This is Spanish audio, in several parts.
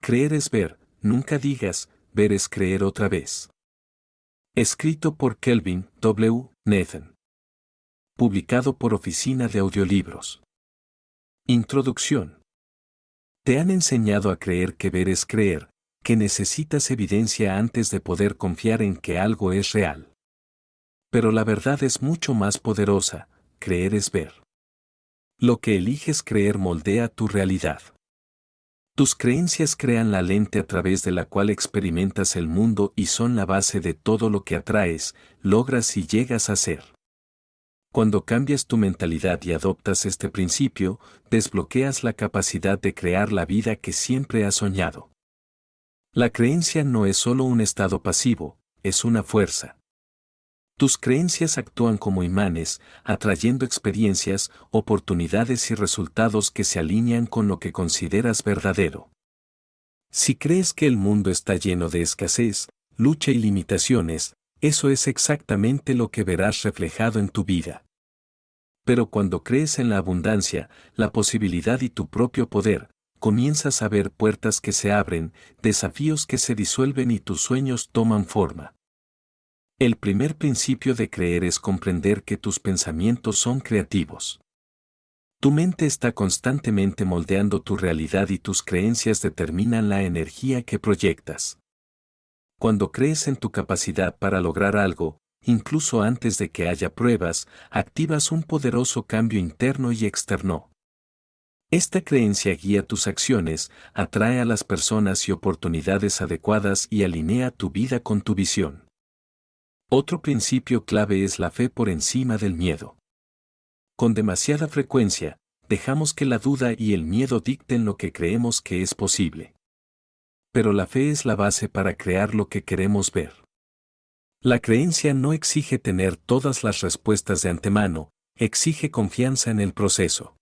Creer es ver, nunca digas, ver es creer otra vez. Escrito por Kelvin W. Nathan. Publicado por Oficina de Audiolibros. Introducción. Te han enseñado a creer que ver es creer, que necesitas evidencia antes de poder confiar en que algo es real. Pero la verdad es mucho más poderosa, creer es ver. Lo que eliges creer moldea tu realidad. Tus creencias crean la lente a través de la cual experimentas el mundo y son la base de todo lo que atraes, logras y llegas a ser. Cuando cambias tu mentalidad y adoptas este principio, desbloqueas la capacidad de crear la vida que siempre has soñado. La creencia no es solo un estado pasivo, es una fuerza. Tus creencias actúan como imanes, atrayendo experiencias, oportunidades y resultados que se alinean con lo que consideras verdadero. Si crees que el mundo está lleno de escasez, lucha y limitaciones, eso es exactamente lo que verás reflejado en tu vida. Pero cuando crees en la abundancia, la posibilidad y tu propio poder, comienzas a ver puertas que se abren, desafíos que se disuelven y tus sueños toman forma. El primer principio de creer es comprender que tus pensamientos son creativos. Tu mente está constantemente moldeando tu realidad y tus creencias determinan la energía que proyectas. Cuando crees en tu capacidad para lograr algo, incluso antes de que haya pruebas, activas un poderoso cambio interno y externo. Esta creencia guía tus acciones, atrae a las personas y oportunidades adecuadas y alinea tu vida con tu visión. Otro principio clave es la fe por encima del miedo. Con demasiada frecuencia, dejamos que la duda y el miedo dicten lo que creemos que es posible. Pero la fe es la base para crear lo que queremos ver. La creencia no exige tener todas las respuestas de antemano, exige confianza en el proceso.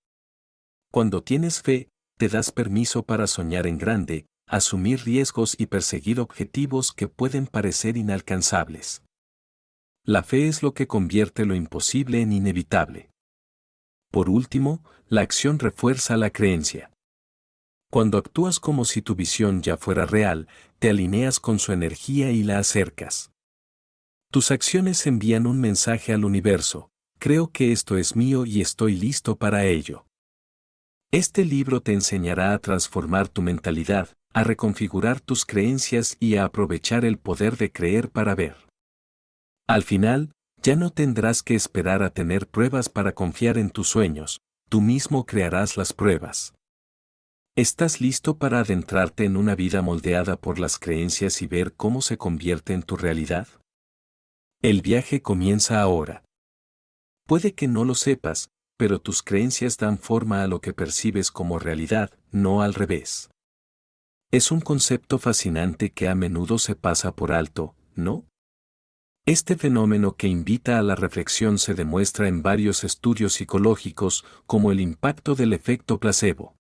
Cuando tienes fe, te das permiso para soñar en grande, asumir riesgos y perseguir objetivos que pueden parecer inalcanzables. La fe es lo que convierte lo imposible en inevitable. Por último, la acción refuerza la creencia. Cuando actúas como si tu visión ya fuera real, te alineas con su energía y la acercas. Tus acciones envían un mensaje al universo: creo que esto es mío y estoy listo para ello. Este libro te enseñará a transformar tu mentalidad, a reconfigurar tus creencias y a aprovechar el poder de creer para ver. Al final, ya no tendrás que esperar a tener pruebas para confiar en tus sueños, tú mismo crearás las pruebas. ¿Estás listo para adentrarte en una vida moldeada por las creencias y ver cómo se convierte en tu realidad? El viaje comienza ahora. Puede que no lo sepas, pero tus creencias dan forma a lo que percibes como realidad, no al revés. Es un concepto fascinante que a menudo se pasa por alto, ¿no? Este fenómeno que invita a la reflexión se demuestra en varios estudios psicológicos, como el impacto del efecto placebo.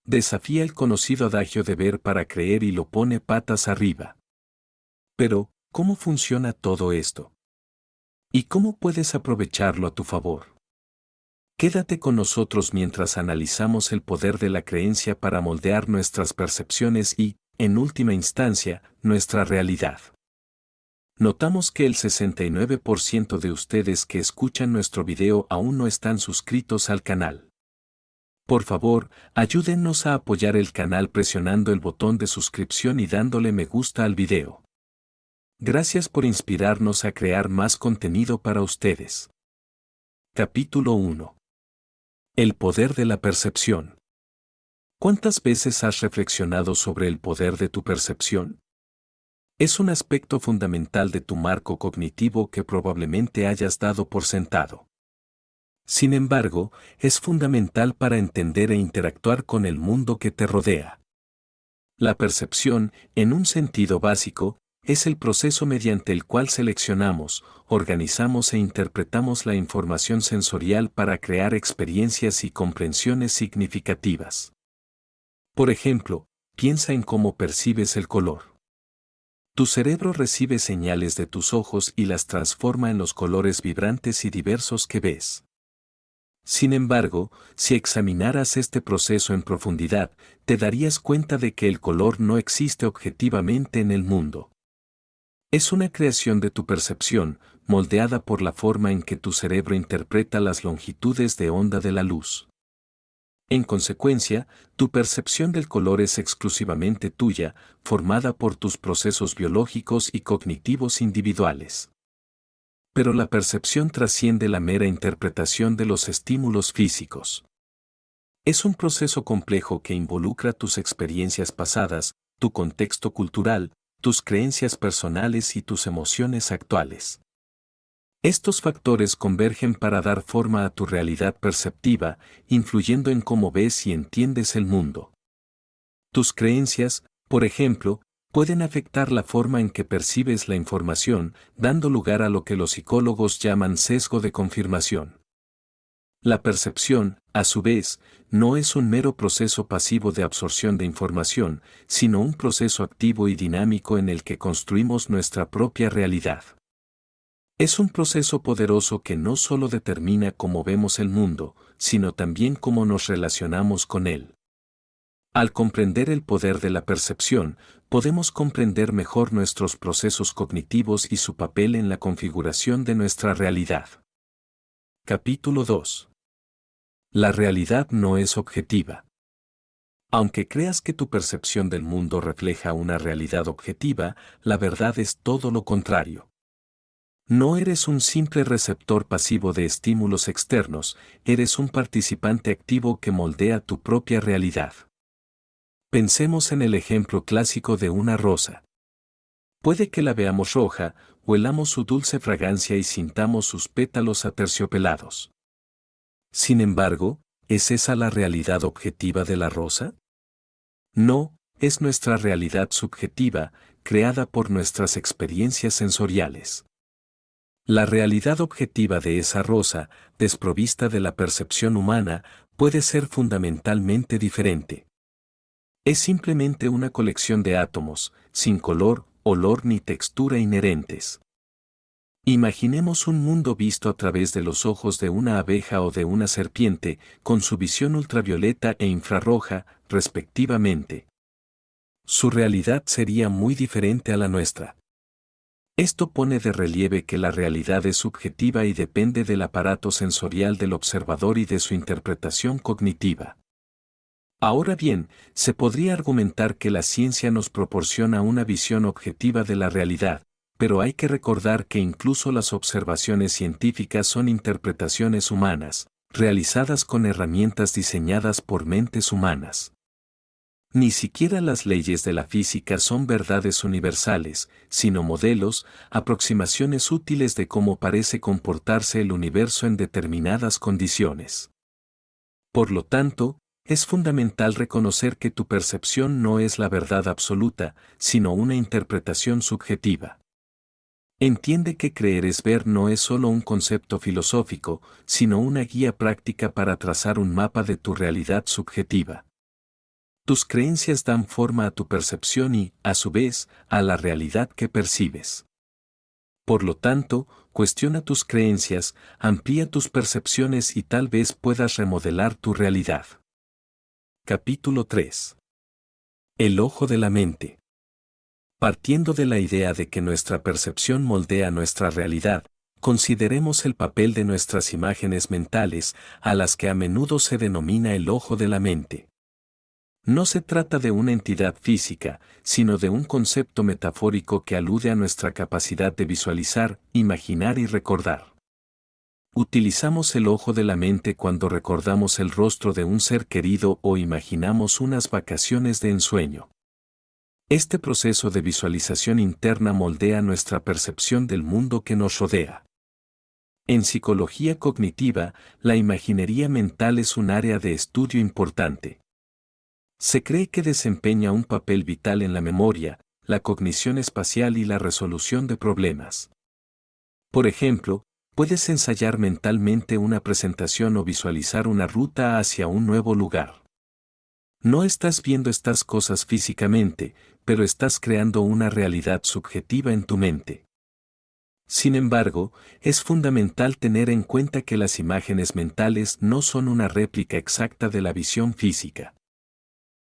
Desafía el conocido adagio de ver para creer y lo pone patas arriba. Pero, ¿cómo funciona todo esto? ¿Y cómo puedes aprovecharlo a tu favor? Quédate con nosotros mientras analizamos el poder de la creencia para moldear nuestras percepciones y, en última instancia, nuestra realidad. Notamos que el 69% de ustedes que escuchan nuestro video aún no están suscritos al canal. Por favor, ayúdennos a apoyar el canal presionando el botón de suscripción y dándole me gusta al video. Gracias por inspirarnos a crear más contenido para ustedes. Capítulo 1. El poder de la percepción. ¿Cuántas veces has reflexionado sobre el poder de tu percepción? Es un aspecto fundamental de tu marco cognitivo que probablemente hayas dado por sentado. Sin embargo, es fundamental para entender e interactuar con el mundo que te rodea. La percepción, en un sentido básico, es el proceso mediante el cual seleccionamos, organizamos e interpretamos la información sensorial para crear experiencias y comprensiones significativas. Por ejemplo, piensa en cómo percibes el color. Tu cerebro recibe señales de tus ojos y las transforma en los colores vibrantes y diversos que ves. Sin embargo, si examinaras este proceso en profundidad, te darías cuenta de que el color no existe objetivamente en el mundo. Es una creación de tu percepción, moldeada por la forma en que tu cerebro interpreta las longitudes de onda de la luz. En consecuencia, tu percepción del color es exclusivamente tuya, formada por tus procesos biológicos y cognitivos individuales. Pero la percepción trasciende la mera interpretación de los estímulos físicos. Es un proceso complejo que involucra tus experiencias pasadas, tu contexto cultural, tus creencias personales y tus emociones actuales. Estos factores convergen para dar forma a tu realidad perceptiva, influyendo en cómo ves y entiendes el mundo. Tus creencias, por ejemplo, pueden afectar la forma en que percibes la información, dando lugar a lo que los psicólogos llaman sesgo de confirmación. La percepción, a su vez, no es un mero proceso pasivo de absorción de información, sino un proceso activo y dinámico en el que construimos nuestra propia realidad. Es un proceso poderoso que no solo determina cómo vemos el mundo, sino también cómo nos relacionamos con él. Al comprender el poder de la percepción, podemos comprender mejor nuestros procesos cognitivos y su papel en la configuración de nuestra realidad. Capítulo 2. La realidad no es objetiva. Aunque creas que tu percepción del mundo refleja una realidad objetiva, la verdad es todo lo contrario. No eres un simple receptor pasivo de estímulos externos, eres un participante activo que moldea tu propia realidad. Pensemos en el ejemplo clásico de una rosa. Puede que la veamos roja, huelamos su dulce fragancia y sintamos sus pétalos aterciopelados. Sin embargo, ¿es esa la realidad objetiva de la rosa? No, es nuestra realidad subjetiva, creada por nuestras experiencias sensoriales. La realidad objetiva de esa rosa, desprovista de la percepción humana, puede ser fundamentalmente diferente. Es simplemente una colección de átomos, sin color, olor ni textura inherentes. Imaginemos un mundo visto a través de los ojos de una abeja o de una serpiente, con su visión ultravioleta e infrarroja, respectivamente. Su realidad sería muy diferente a la nuestra. Esto pone de relieve que la realidad es subjetiva y depende del aparato sensorial del observador y de su interpretación cognitiva. Ahora bien, se podría argumentar que la ciencia nos proporciona una visión objetiva de la realidad, pero hay que recordar que incluso las observaciones científicas son interpretaciones humanas, realizadas con herramientas diseñadas por mentes humanas. Ni siquiera las leyes de la física son verdades universales, sino modelos, aproximaciones útiles de cómo parece comportarse el universo en determinadas condiciones. Por lo tanto, es fundamental reconocer que tu percepción no es la verdad absoluta, sino una interpretación subjetiva. Entiende que creer es ver no es solo un concepto filosófico, sino una guía práctica para trazar un mapa de tu realidad subjetiva. Tus creencias dan forma a tu percepción y, a su vez, a la realidad que percibes. Por lo tanto, cuestiona tus creencias, amplía tus percepciones y tal vez puedas remodelar tu realidad. Capítulo 3. El ojo de la mente. Partiendo de la idea de que nuestra percepción moldea nuestra realidad, consideremos el papel de nuestras imágenes mentales, a las que a menudo se denomina el ojo de la mente. No se trata de una entidad física, sino de un concepto metafórico que alude a nuestra capacidad de visualizar, imaginar y recordar. Utilizamos el ojo de la mente cuando recordamos el rostro de un ser querido o imaginamos unas vacaciones de ensueño. Este proceso de visualización interna moldea nuestra percepción del mundo que nos rodea. En psicología cognitiva, la imaginería mental es un área de estudio importante. Se cree que desempeña un papel vital en la memoria, la cognición espacial y la resolución de problemas. Por ejemplo, puedes ensayar mentalmente una presentación o visualizar una ruta hacia un nuevo lugar. No estás viendo estas cosas físicamente, pero estás creando una realidad subjetiva en tu mente. Sin embargo, es fundamental tener en cuenta que las imágenes mentales no son una réplica exacta de la visión física.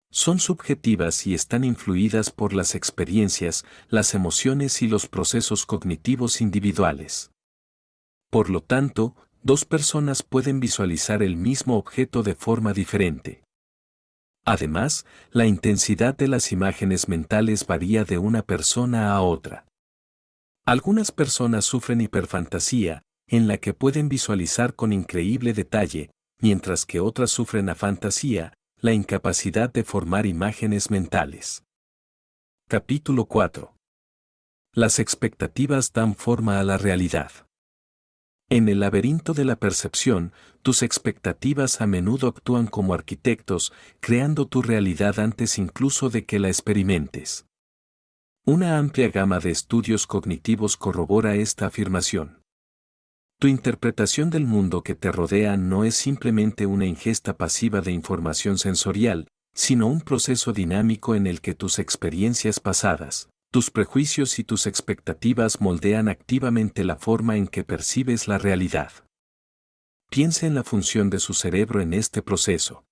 Son subjetivas y están influidas por las experiencias, las emociones y los procesos cognitivos individuales. Por lo tanto, dos personas pueden visualizar el mismo objeto de forma diferente. Además, la intensidad de las imágenes mentales varía de una persona a otra. Algunas personas sufren hiperfantasía, en la que pueden visualizar con increíble detalle, mientras que otras sufren afantasía, la incapacidad de formar imágenes mentales. Capítulo 4. Las expectativas dan forma a la realidad. En el laberinto de la percepción, tus expectativas a menudo actúan como arquitectos, creando tu realidad antes incluso de que la experimentes. Una amplia gama de estudios cognitivos corrobora esta afirmación. Tu interpretación del mundo que te rodea no es simplemente una ingesta pasiva de información sensorial, sino un proceso dinámico en el que tus experiencias pasadas, tus prejuicios y tus expectativas moldean activamente la forma en que percibes la realidad. Piensa en la función de su cerebro en este proceso.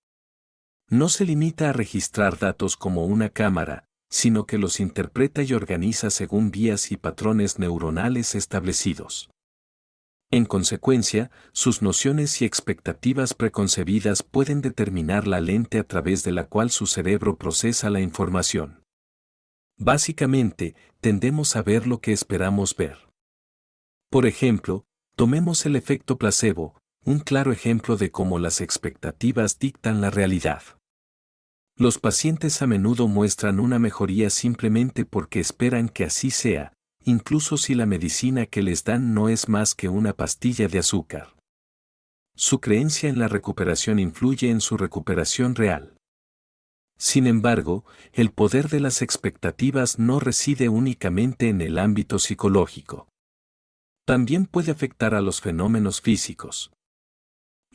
No se limita a registrar datos como una cámara, sino que los interpreta y organiza según vías y patrones neuronales establecidos. En consecuencia, sus nociones y expectativas preconcebidas pueden determinar la lente a través de la cual su cerebro procesa la información. Básicamente, tendemos a ver lo que esperamos ver. Por ejemplo, tomemos el efecto placebo, un claro ejemplo de cómo las expectativas dictan la realidad. Los pacientes a menudo muestran una mejoría simplemente porque esperan que así sea, incluso si la medicina que les dan no es más que una pastilla de azúcar. Su creencia en la recuperación influye en su recuperación real. Sin embargo, el poder de las expectativas no reside únicamente en el ámbito psicológico. También puede afectar a los fenómenos físicos.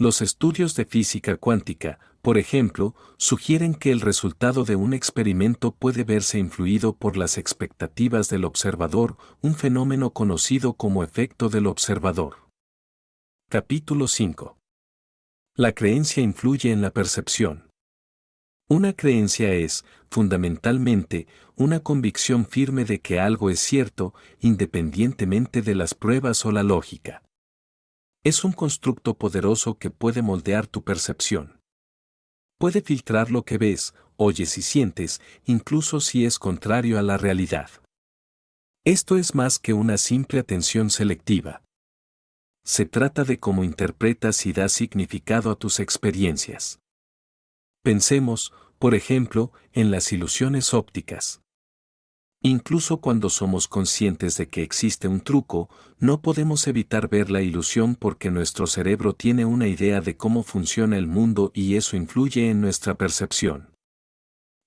Los estudios de física cuántica, por ejemplo, sugieren que el resultado de un experimento puede verse influido por las expectativas del observador, un fenómeno conocido como efecto del observador. Capítulo 5. La creencia influye en la percepción. Una creencia es, fundamentalmente, una convicción firme de que algo es cierto, independientemente de las pruebas o la lógica. Es un constructo poderoso que puede moldear tu percepción. Puede filtrar lo que ves, oyes y sientes, incluso si es contrario a la realidad. Esto es más que una simple atención selectiva. Se trata de cómo interpretas y das significado a tus experiencias. Pensemos, por ejemplo, en las ilusiones ópticas. Incluso cuando somos conscientes de que existe un truco, no podemos evitar ver la ilusión porque nuestro cerebro tiene una idea de cómo funciona el mundo y eso influye en nuestra percepción.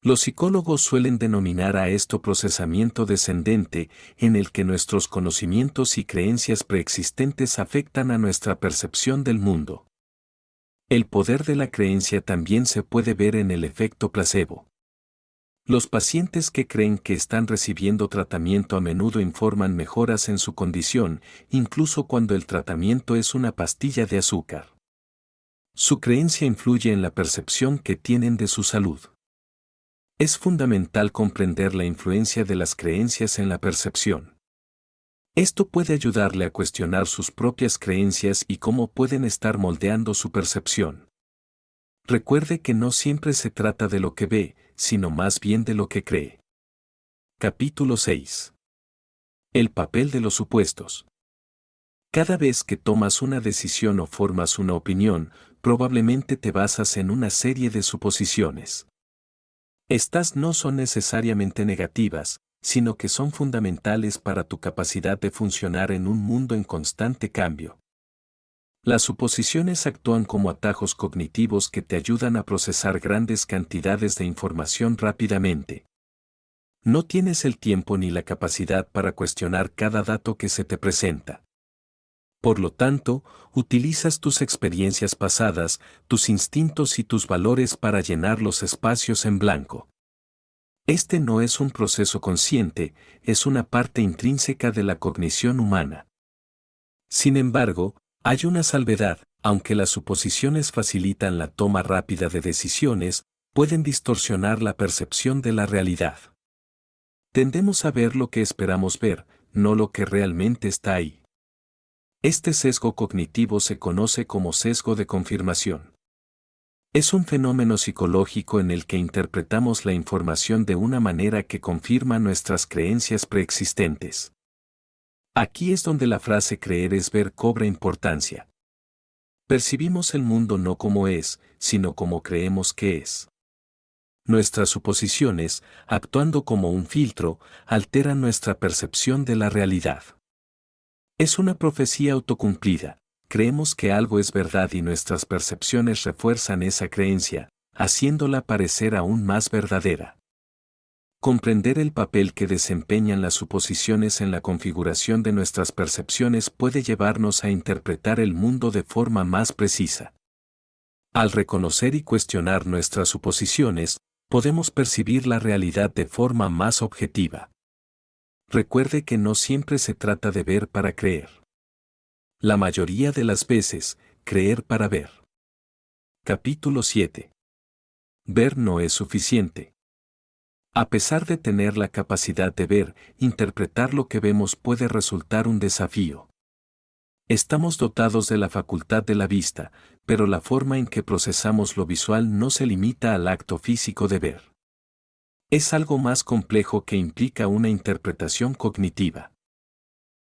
Los psicólogos suelen denominar a esto procesamiento descendente, en el que nuestros conocimientos y creencias preexistentes afectan a nuestra percepción del mundo. El poder de la creencia también se puede ver en el efecto placebo. Los pacientes que creen que están recibiendo tratamiento a menudo informan mejoras en su condición, incluso cuando el tratamiento es una pastilla de azúcar. Su creencia influye en la percepción que tienen de su salud. Es fundamental comprender la influencia de las creencias en la percepción. Esto puede ayudarle a cuestionar sus propias creencias y cómo pueden estar moldeando su percepción. Recuerde que no siempre se trata de lo que ve, sino más bien de lo que cree. Capítulo 6. El papel de los supuestos. Cada vez que tomas una decisión o formas una opinión, probablemente te basas en una serie de suposiciones. Estas no son necesariamente negativas, sino que son fundamentales para tu capacidad de funcionar en un mundo en constante cambio. Las suposiciones actúan como atajos cognitivos que te ayudan a procesar grandes cantidades de información rápidamente. No tienes el tiempo ni la capacidad para cuestionar cada dato que se te presenta. Por lo tanto, utilizas tus experiencias pasadas, tus instintos y tus valores para llenar los espacios en blanco. Este no es un proceso consciente, es una parte intrínseca de la cognición humana. Sin embargo, hay una salvedad: aunque las suposiciones facilitan la toma rápida de decisiones, pueden distorsionar la percepción de la realidad. Tendemos a ver lo que esperamos ver, no lo que realmente está ahí. Este sesgo cognitivo se conoce como sesgo de confirmación. Es un fenómeno psicológico en el que interpretamos la información de una manera que confirma nuestras creencias preexistentes. Aquí es donde la frase creer es ver cobra importancia. Percibimos el mundo no como es, sino como creemos que es. Nuestras suposiciones, actuando como un filtro, alteran nuestra percepción de la realidad. Es una profecía autocumplida. Creemos que algo es verdad y nuestras percepciones refuerzan esa creencia, haciéndola parecer aún más verdadera. Comprender el papel que desempeñan las suposiciones en la configuración de nuestras percepciones puede llevarnos a interpretar el mundo de forma más precisa. Al reconocer y cuestionar nuestras suposiciones, podemos percibir la realidad de forma más objetiva. Recuerde que no siempre se trata de ver para creer. La mayoría de las veces, creer para ver. Capítulo 7. Ver no es suficiente. A pesar de tener la capacidad de ver, interpretar lo que vemos puede resultar un desafío. Estamos dotados de la facultad de la vista, pero la forma en que procesamos lo visual no se limita al acto físico de ver. Es algo más complejo que implica una interpretación cognitiva.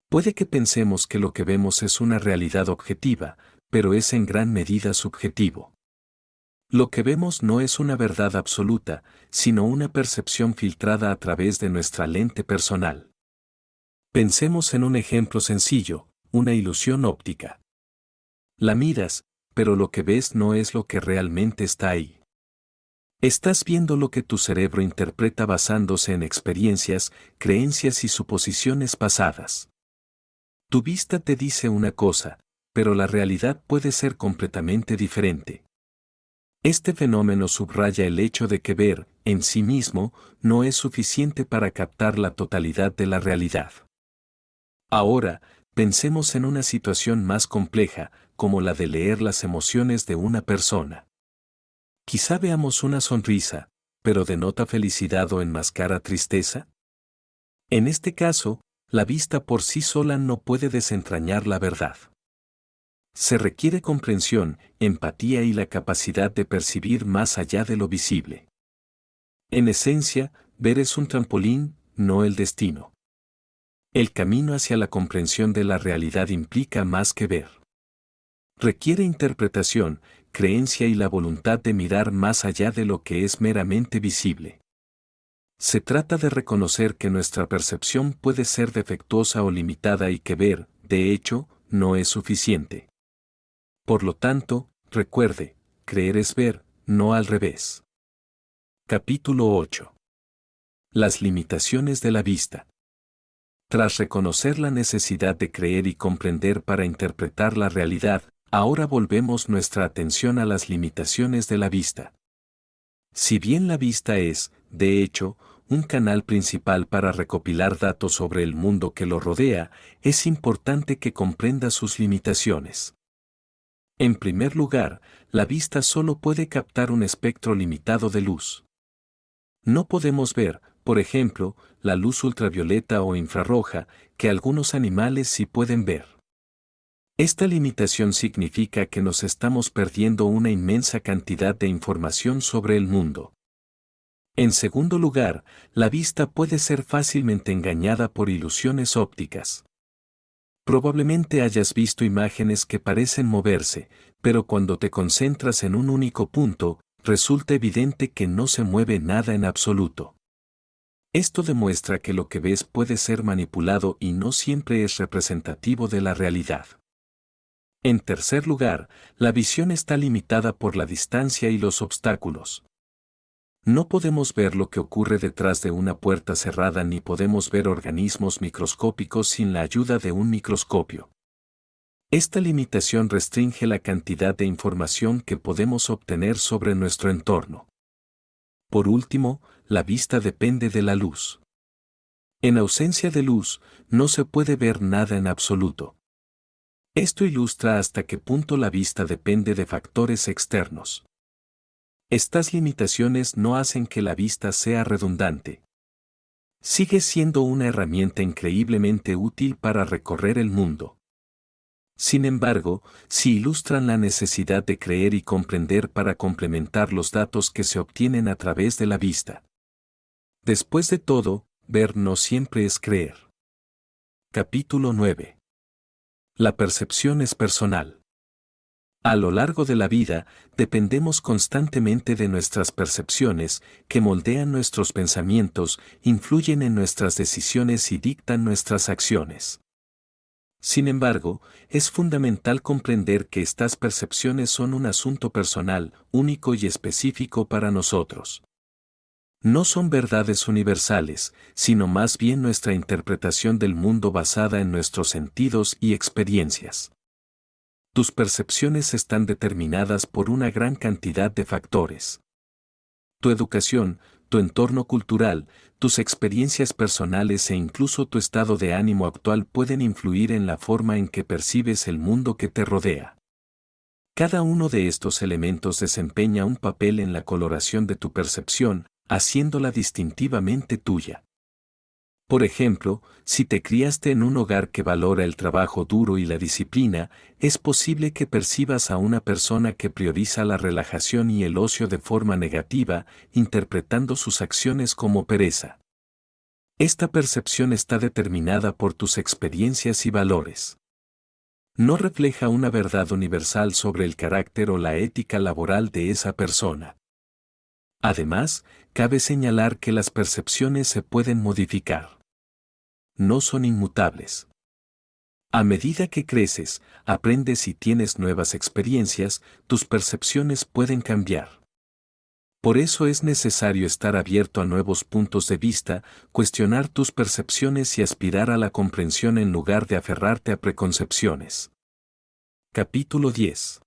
Puede que pensemos que lo que vemos es una realidad objetiva, pero es en gran medida subjetivo. Lo que vemos no es una verdad absoluta, sino una percepción filtrada a través de nuestra lente personal. Pensemos en un ejemplo sencillo: una ilusión óptica. La miras, pero lo que ves no es lo que realmente está ahí. Estás viendo lo que tu cerebro interpreta basándose en experiencias, creencias y suposiciones pasadas. Tu vista te dice una cosa, pero la realidad puede ser completamente diferente. Este fenómeno subraya el hecho de que ver, en sí mismo, no es suficiente para captar la totalidad de la realidad. Ahora, pensemos en una situación más compleja, como la de leer las emociones de una persona. Quizá veamos una sonrisa, pero ¿denota felicidad o enmascara tristeza? En este caso, la vista por sí sola no puede desentrañar la verdad. Se requiere comprensión, empatía y la capacidad de percibir más allá de lo visible. En esencia, ver es un trampolín, no el destino. El camino hacia la comprensión de la realidad implica más que ver. Requiere interpretación, creencia y la voluntad de mirar más allá de lo que es meramente visible. Se trata de reconocer que nuestra percepción puede ser defectuosa o limitada y que ver, de hecho, no es suficiente. Por lo tanto, recuerde, creer es ver, no al revés. Capítulo 8. Las limitaciones de la vista. Tras reconocer la necesidad de creer y comprender para interpretar la realidad, ahora volvemos nuestra atención a las limitaciones de la vista. Si bien la vista es, de hecho, un canal principal para recopilar datos sobre el mundo que lo rodea, es importante que comprenda sus limitaciones. En primer lugar, la vista solo puede captar un espectro limitado de luz. No podemos ver, por ejemplo, la luz ultravioleta o infrarroja, que algunos animales sí pueden ver. Esta limitación significa que nos estamos perdiendo una inmensa cantidad de información sobre el mundo. En segundo lugar, la vista puede ser fácilmente engañada por ilusiones ópticas. Probablemente hayas visto imágenes que parecen moverse, pero cuando te concentras en un único punto, resulta evidente que no se mueve nada en absoluto. Esto demuestra que lo que ves puede ser manipulado y no siempre es representativo de la realidad. En tercer lugar, la visión está limitada por la distancia y los obstáculos. No podemos ver lo que ocurre detrás de una puerta cerrada ni podemos ver organismos microscópicos sin la ayuda de un microscopio. Esta limitación restringe la cantidad de información que podemos obtener sobre nuestro entorno. Por último, la vista depende de la luz. En ausencia de luz, no se puede ver nada en absoluto. Esto ilustra hasta qué punto la vista depende de factores externos. Estas limitaciones no hacen que la vista sea redundante. Sigue siendo una herramienta increíblemente útil para recorrer el mundo. Sin embargo, sí ilustran la necesidad de creer y comprender para complementar los datos que se obtienen a través de la vista. Después de todo, ver no siempre es creer. Capítulo 9. La percepción es personal. A lo largo de la vida, dependemos constantemente de nuestras percepciones, que moldean nuestros pensamientos, influyen en nuestras decisiones y dictan nuestras acciones. Sin embargo, es fundamental comprender que estas percepciones son un asunto personal, único y específico para nosotros. No son verdades universales, sino más bien nuestra interpretación del mundo basada en nuestros sentidos y experiencias. Tus percepciones están determinadas por una gran cantidad de factores. Tu educación, tu entorno cultural, tus experiencias personales e incluso tu estado de ánimo actual pueden influir en la forma en que percibes el mundo que te rodea. Cada uno de estos elementos desempeña un papel en la coloración de tu percepción, haciéndola distintivamente tuya. Por ejemplo, si te criaste en un hogar que valora el trabajo duro y la disciplina, es posible que percibas a una persona que prioriza la relajación y el ocio de forma negativa, interpretando sus acciones como pereza. Esta percepción está determinada por tus experiencias y valores. No refleja una verdad universal sobre el carácter o la ética laboral de esa persona. Además, cabe señalar que las percepciones se pueden modificar. No son inmutables. A medida que creces, aprendes y tienes nuevas experiencias, tus percepciones pueden cambiar. Por eso es necesario estar abierto a nuevos puntos de vista, cuestionar tus percepciones y aspirar a la comprensión en lugar de aferrarte a preconcepciones. Capítulo 10.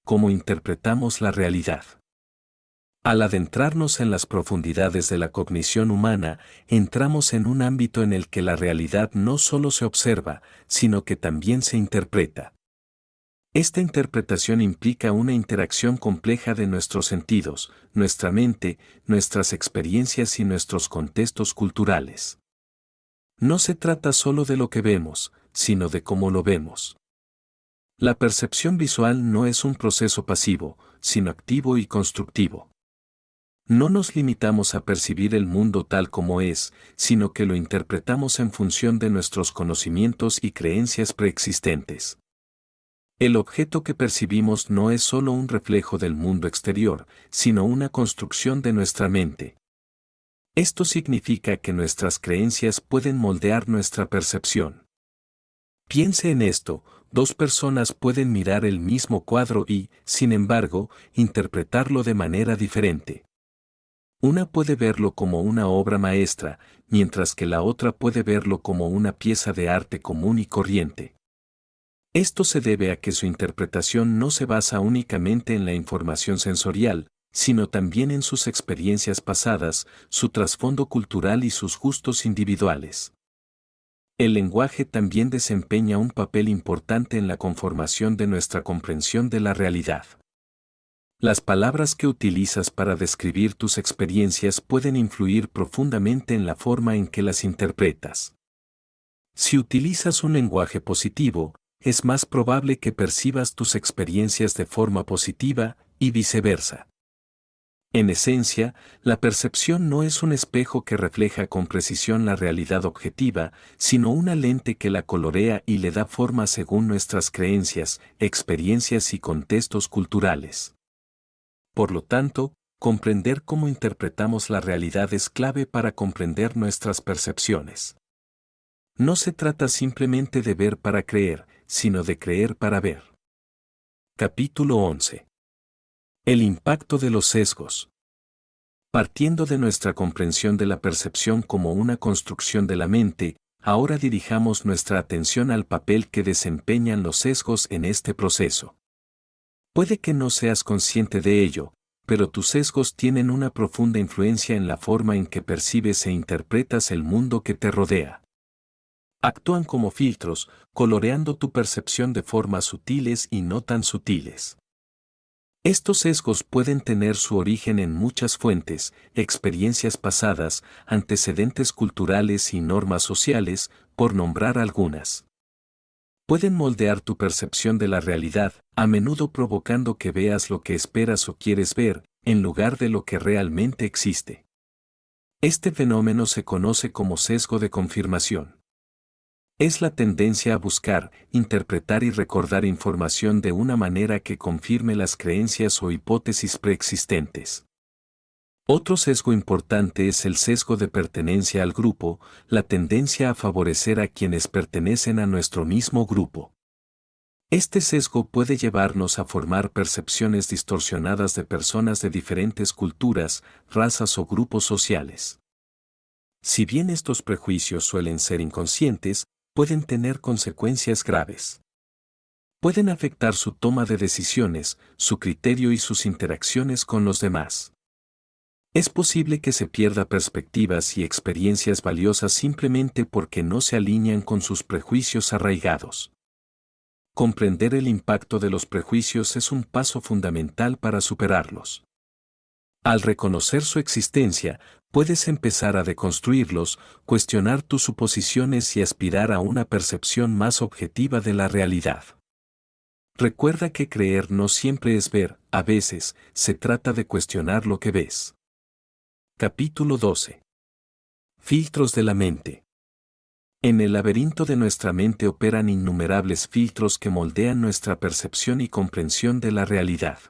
¿Cómo interpretamos la realidad? Al adentrarnos en las profundidades de la cognición humana, entramos en un ámbito en el que la realidad no solo se observa, sino que también se interpreta. Esta interpretación implica una interacción compleja de nuestros sentidos, nuestra mente, nuestras experiencias y nuestros contextos culturales. No se trata solo de lo que vemos, sino de cómo lo vemos. La percepción visual no es un proceso pasivo, sino activo y constructivo. No nos limitamos a percibir el mundo tal como es, sino que lo interpretamos en función de nuestros conocimientos y creencias preexistentes. El objeto que percibimos no es solo un reflejo del mundo exterior, sino una construcción de nuestra mente. Esto significa que nuestras creencias pueden moldear nuestra percepción. Piense en esto, dos personas pueden mirar el mismo cuadro y, sin embargo, interpretarlo de manera diferente. Una puede verlo como una obra maestra, mientras que la otra puede verlo como una pieza de arte común y corriente. Esto se debe a que su interpretación no se basa únicamente en la información sensorial, sino también en sus experiencias pasadas, su trasfondo cultural y sus gustos individuales. El lenguaje también desempeña un papel importante en la conformación de nuestra comprensión de la realidad. Las palabras que utilizas para describir tus experiencias pueden influir profundamente en la forma en que las interpretas. Si utilizas un lenguaje positivo, es más probable que percibas tus experiencias de forma positiva, y viceversa. En esencia, la percepción no es un espejo que refleja con precisión la realidad objetiva, sino una lente que la colorea y le da forma según nuestras creencias, experiencias y contextos culturales. Por lo tanto, comprender cómo interpretamos la realidad es clave para comprender nuestras percepciones. No se trata simplemente de ver para creer, sino de creer para ver. Capítulo 11. El impacto de los sesgos. Partiendo de nuestra comprensión de la percepción como una construcción de la mente, ahora dirijamos nuestra atención al papel que desempeñan los sesgos en este proceso. Puede que no seas consciente de ello, pero tus sesgos tienen una profunda influencia en la forma en que percibes e interpretas el mundo que te rodea. Actúan como filtros, coloreando tu percepción de formas sutiles y no tan sutiles. Estos sesgos pueden tener su origen en muchas fuentes, experiencias pasadas, antecedentes culturales y normas sociales, por nombrar algunas. Pueden moldear tu percepción de la realidad, a menudo provocando que veas lo que esperas o quieres ver, en lugar de lo que realmente existe. Este fenómeno se conoce como sesgo de confirmación. Es la tendencia a buscar, interpretar y recordar información de una manera que confirme las creencias o hipótesis preexistentes. Otro sesgo importante es el sesgo de pertenencia al grupo, la tendencia a favorecer a quienes pertenecen a nuestro mismo grupo. Este sesgo puede llevarnos a formar percepciones distorsionadas de personas de diferentes culturas, razas o grupos sociales. Si bien estos prejuicios suelen ser inconscientes, pueden tener consecuencias graves. Pueden afectar su toma de decisiones, su criterio y sus interacciones con los demás. Es posible que se pierda perspectivas y experiencias valiosas simplemente porque no se alinean con sus prejuicios arraigados. Comprender el impacto de los prejuicios es un paso fundamental para superarlos. Al reconocer su existencia, puedes empezar a deconstruirlos, cuestionar tus suposiciones y aspirar a una percepción más objetiva de la realidad. Recuerda que creer no siempre es ver, a veces, se trata de cuestionar lo que ves. Capítulo 12. Filtros de la mente. En el laberinto de nuestra mente operan innumerables filtros que moldean nuestra percepción y comprensión de la realidad.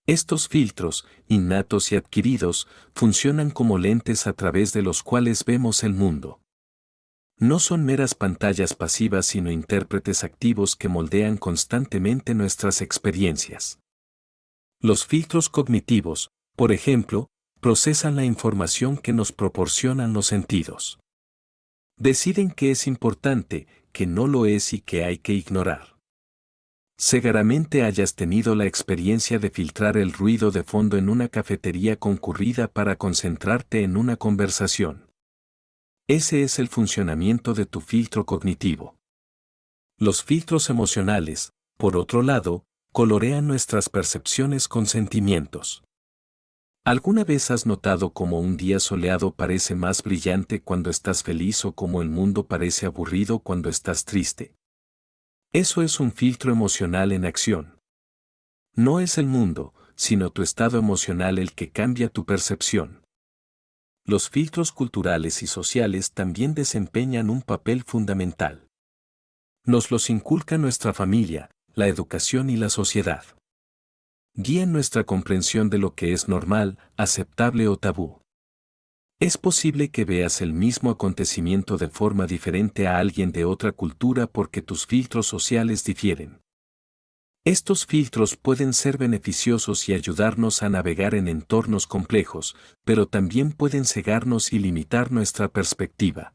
Estos filtros, innatos y adquiridos, funcionan como lentes a través de los cuales vemos el mundo. No son meras pantallas pasivas sino intérpretes activos que moldean constantemente nuestras experiencias. Los filtros cognitivos, por ejemplo, procesan la información que nos proporcionan los sentidos. Deciden qué es importante, qué no lo es y qué hay que ignorar. Seguramente hayas tenido la experiencia de filtrar el ruido de fondo en una cafetería concurrida para concentrarte en una conversación. Ese es el funcionamiento de tu filtro cognitivo. Los filtros emocionales, por otro lado, colorean nuestras percepciones con sentimientos. ¿Alguna vez has notado cómo un día soleado parece más brillante cuando estás feliz o cómo el mundo parece aburrido cuando estás triste? Eso es un filtro emocional en acción. No es el mundo, sino tu estado emocional el que cambia tu percepción. Los filtros culturales y sociales también desempeñan un papel fundamental. Nos los inculca nuestra familia, la educación y la sociedad. Guían nuestra comprensión de lo que es normal, aceptable o tabú. Es posible que veas el mismo acontecimiento de forma diferente a alguien de otra cultura porque tus filtros sociales difieren. Estos filtros pueden ser beneficiosos y ayudarnos a navegar en entornos complejos, pero también pueden cegarnos y limitar nuestra perspectiva.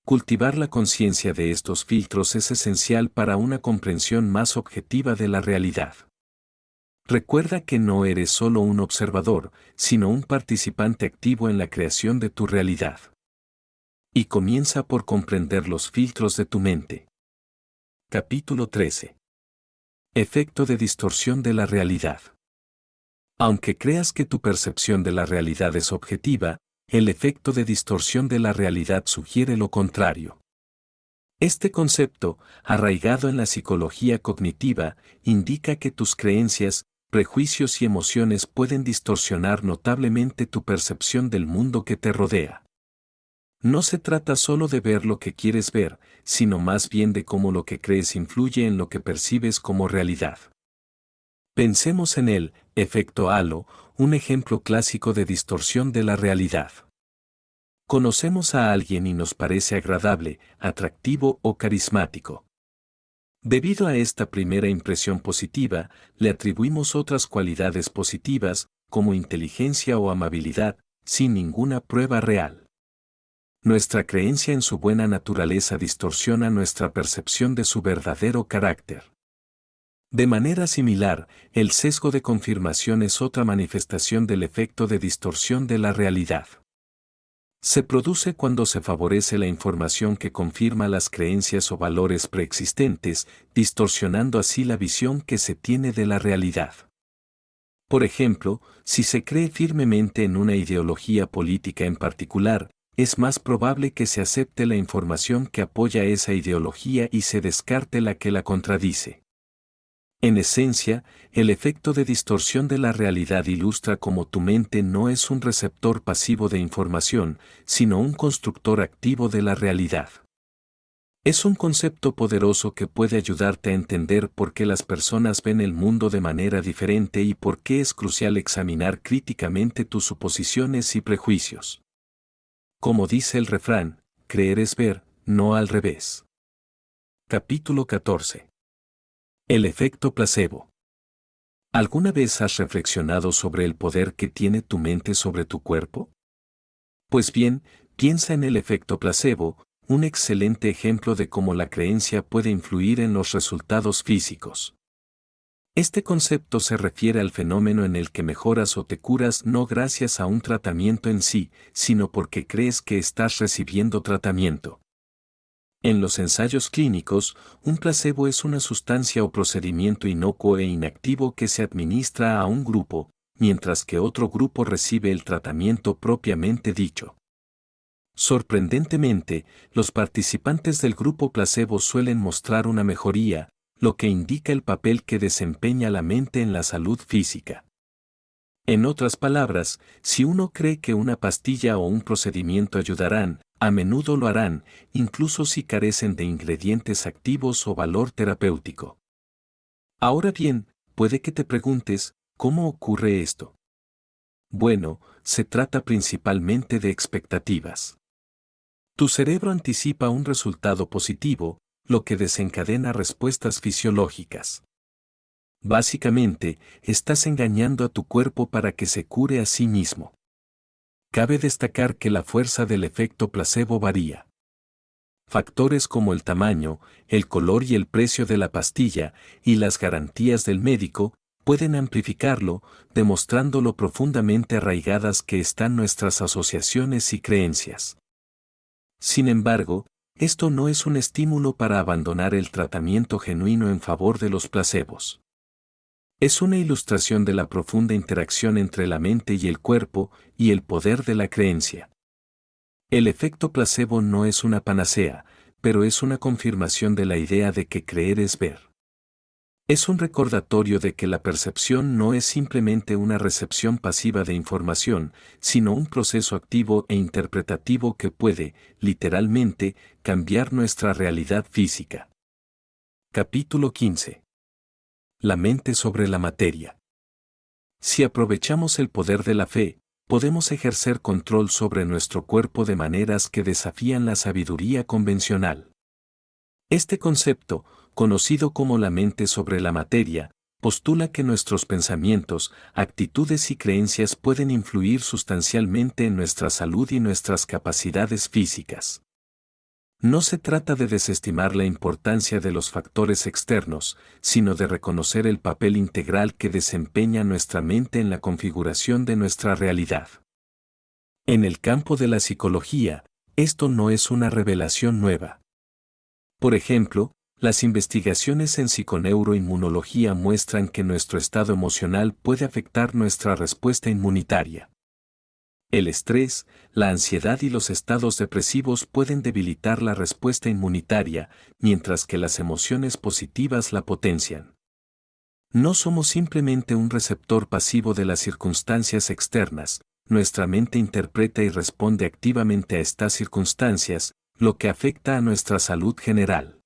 Cultivar la conciencia de estos filtros es esencial para una comprensión más objetiva de la realidad. Recuerda que no eres solo un observador, sino un participante activo en la creación de tu realidad. Y comienza por comprender los filtros de tu mente. Capítulo 13. Efecto de distorsión de la realidad. Aunque creas que tu percepción de la realidad es objetiva, el efecto de distorsión de la realidad sugiere lo contrario. Este concepto, arraigado en la psicología cognitiva, indica que tus creencias, prejuicios y emociones pueden distorsionar notablemente tu percepción del mundo que te rodea. No se trata solo de ver lo que quieres ver, sino más bien de cómo lo que crees influye en lo que percibes como realidad. Pensemos en el efecto halo, un ejemplo clásico de distorsión de la realidad. Conocemos a alguien y nos parece agradable, atractivo o carismático. Debido a esta primera impresión positiva, le atribuimos otras cualidades positivas, como inteligencia o amabilidad, sin ninguna prueba real. Nuestra creencia en su buena naturaleza distorsiona nuestra percepción de su verdadero carácter. De manera similar, el sesgo de confirmación es otra manifestación del efecto de distorsión de la realidad. Se produce cuando se favorece la información que confirma las creencias o valores preexistentes, distorsionando así la visión que se tiene de la realidad. Por ejemplo, si se cree firmemente en una ideología política en particular, es más probable que se acepte la información que apoya esa ideología y se descarte la que la contradice. En esencia, el efecto de distorsión de la realidad ilustra cómo tu mente no es un receptor pasivo de información, sino un constructor activo de la realidad. Es un concepto poderoso que puede ayudarte a entender por qué las personas ven el mundo de manera diferente y por qué es crucial examinar críticamente tus suposiciones y prejuicios. Como dice el refrán, creer es ver, no al revés. Capítulo 14. El efecto placebo. ¿Alguna vez has reflexionado sobre el poder que tiene tu mente sobre tu cuerpo? Pues bien, piensa en el efecto placebo, un excelente ejemplo de cómo la creencia puede influir en los resultados físicos. Este concepto se refiere al fenómeno en el que mejoras o te curas no gracias a un tratamiento en sí, sino porque crees que estás recibiendo tratamiento. En los ensayos clínicos, un placebo es una sustancia o procedimiento inocuo e inactivo que se administra a un grupo, mientras que otro grupo recibe el tratamiento propiamente dicho. Sorprendentemente, los participantes del grupo placebo suelen mostrar una mejoría, lo que indica el papel que desempeña la mente en la salud física. En otras palabras, si uno cree que una pastilla o un procedimiento ayudarán, a menudo lo harán, incluso si carecen de ingredientes activos o valor terapéutico. Ahora bien, puede que te preguntes, ¿cómo ocurre esto? Bueno, se trata principalmente de expectativas. Tu cerebro anticipa un resultado positivo, lo que desencadena respuestas fisiológicas. Básicamente, estás engañando a tu cuerpo para que se cure a sí mismo. Cabe destacar que la fuerza del efecto placebo varía. Factores como el tamaño, el color y el precio de la pastilla, y las garantías del médico, pueden amplificarlo, demostrando lo profundamente arraigadas que están nuestras asociaciones y creencias. Sin embargo, esto no es un estímulo para abandonar el tratamiento genuino en favor de los placebos. Es una ilustración de la profunda interacción entre la mente y el cuerpo y el poder de la creencia. El efecto placebo no es una panacea, pero es una confirmación de la idea de que creer es ver. Es un recordatorio de que la percepción no es simplemente una recepción pasiva de información, sino un proceso activo e interpretativo que puede, literalmente, cambiar nuestra realidad física. Capítulo 15. La mente sobre la materia. Si aprovechamos el poder de la fe, podemos ejercer control sobre nuestro cuerpo de maneras que desafían la sabiduría convencional. Este concepto, conocido como la mente sobre la materia, postula que nuestros pensamientos, actitudes y creencias pueden influir sustancialmente en nuestra salud y nuestras capacidades físicas. No se trata de desestimar la importancia de los factores externos, sino de reconocer el papel integral que desempeña nuestra mente en la configuración de nuestra realidad. En el campo de la psicología, esto no es una revelación nueva. Por ejemplo, las investigaciones en psiconeuroinmunología muestran que nuestro estado emocional puede afectar nuestra respuesta inmunitaria. El estrés, la ansiedad y los estados depresivos pueden debilitar la respuesta inmunitaria, mientras que las emociones positivas la potencian. No somos simplemente un receptor pasivo de las circunstancias externas, nuestra mente interpreta y responde activamente a estas circunstancias, lo que afecta a nuestra salud general.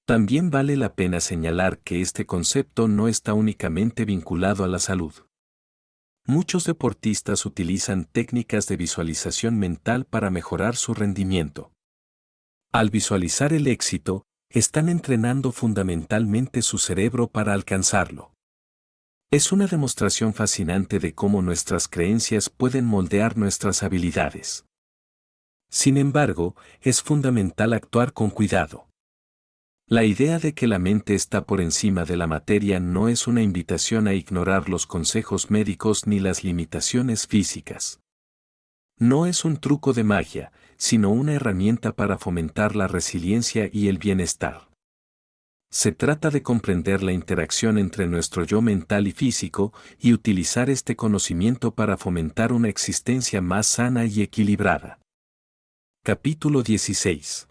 También vale la pena señalar que este concepto no está únicamente vinculado a la salud. Muchos deportistas utilizan técnicas de visualización mental para mejorar su rendimiento. Al visualizar el éxito, están entrenando fundamentalmente su cerebro para alcanzarlo. Es una demostración fascinante de cómo nuestras creencias pueden moldear nuestras habilidades. Sin embargo, es fundamental actuar con cuidado. La idea de que la mente está por encima de la materia no es una invitación a ignorar los consejos médicos ni las limitaciones físicas. No es un truco de magia, sino una herramienta para fomentar la resiliencia y el bienestar. Se trata de comprender la interacción entre nuestro yo mental y físico y utilizar este conocimiento para fomentar una existencia más sana y equilibrada. Capítulo 16.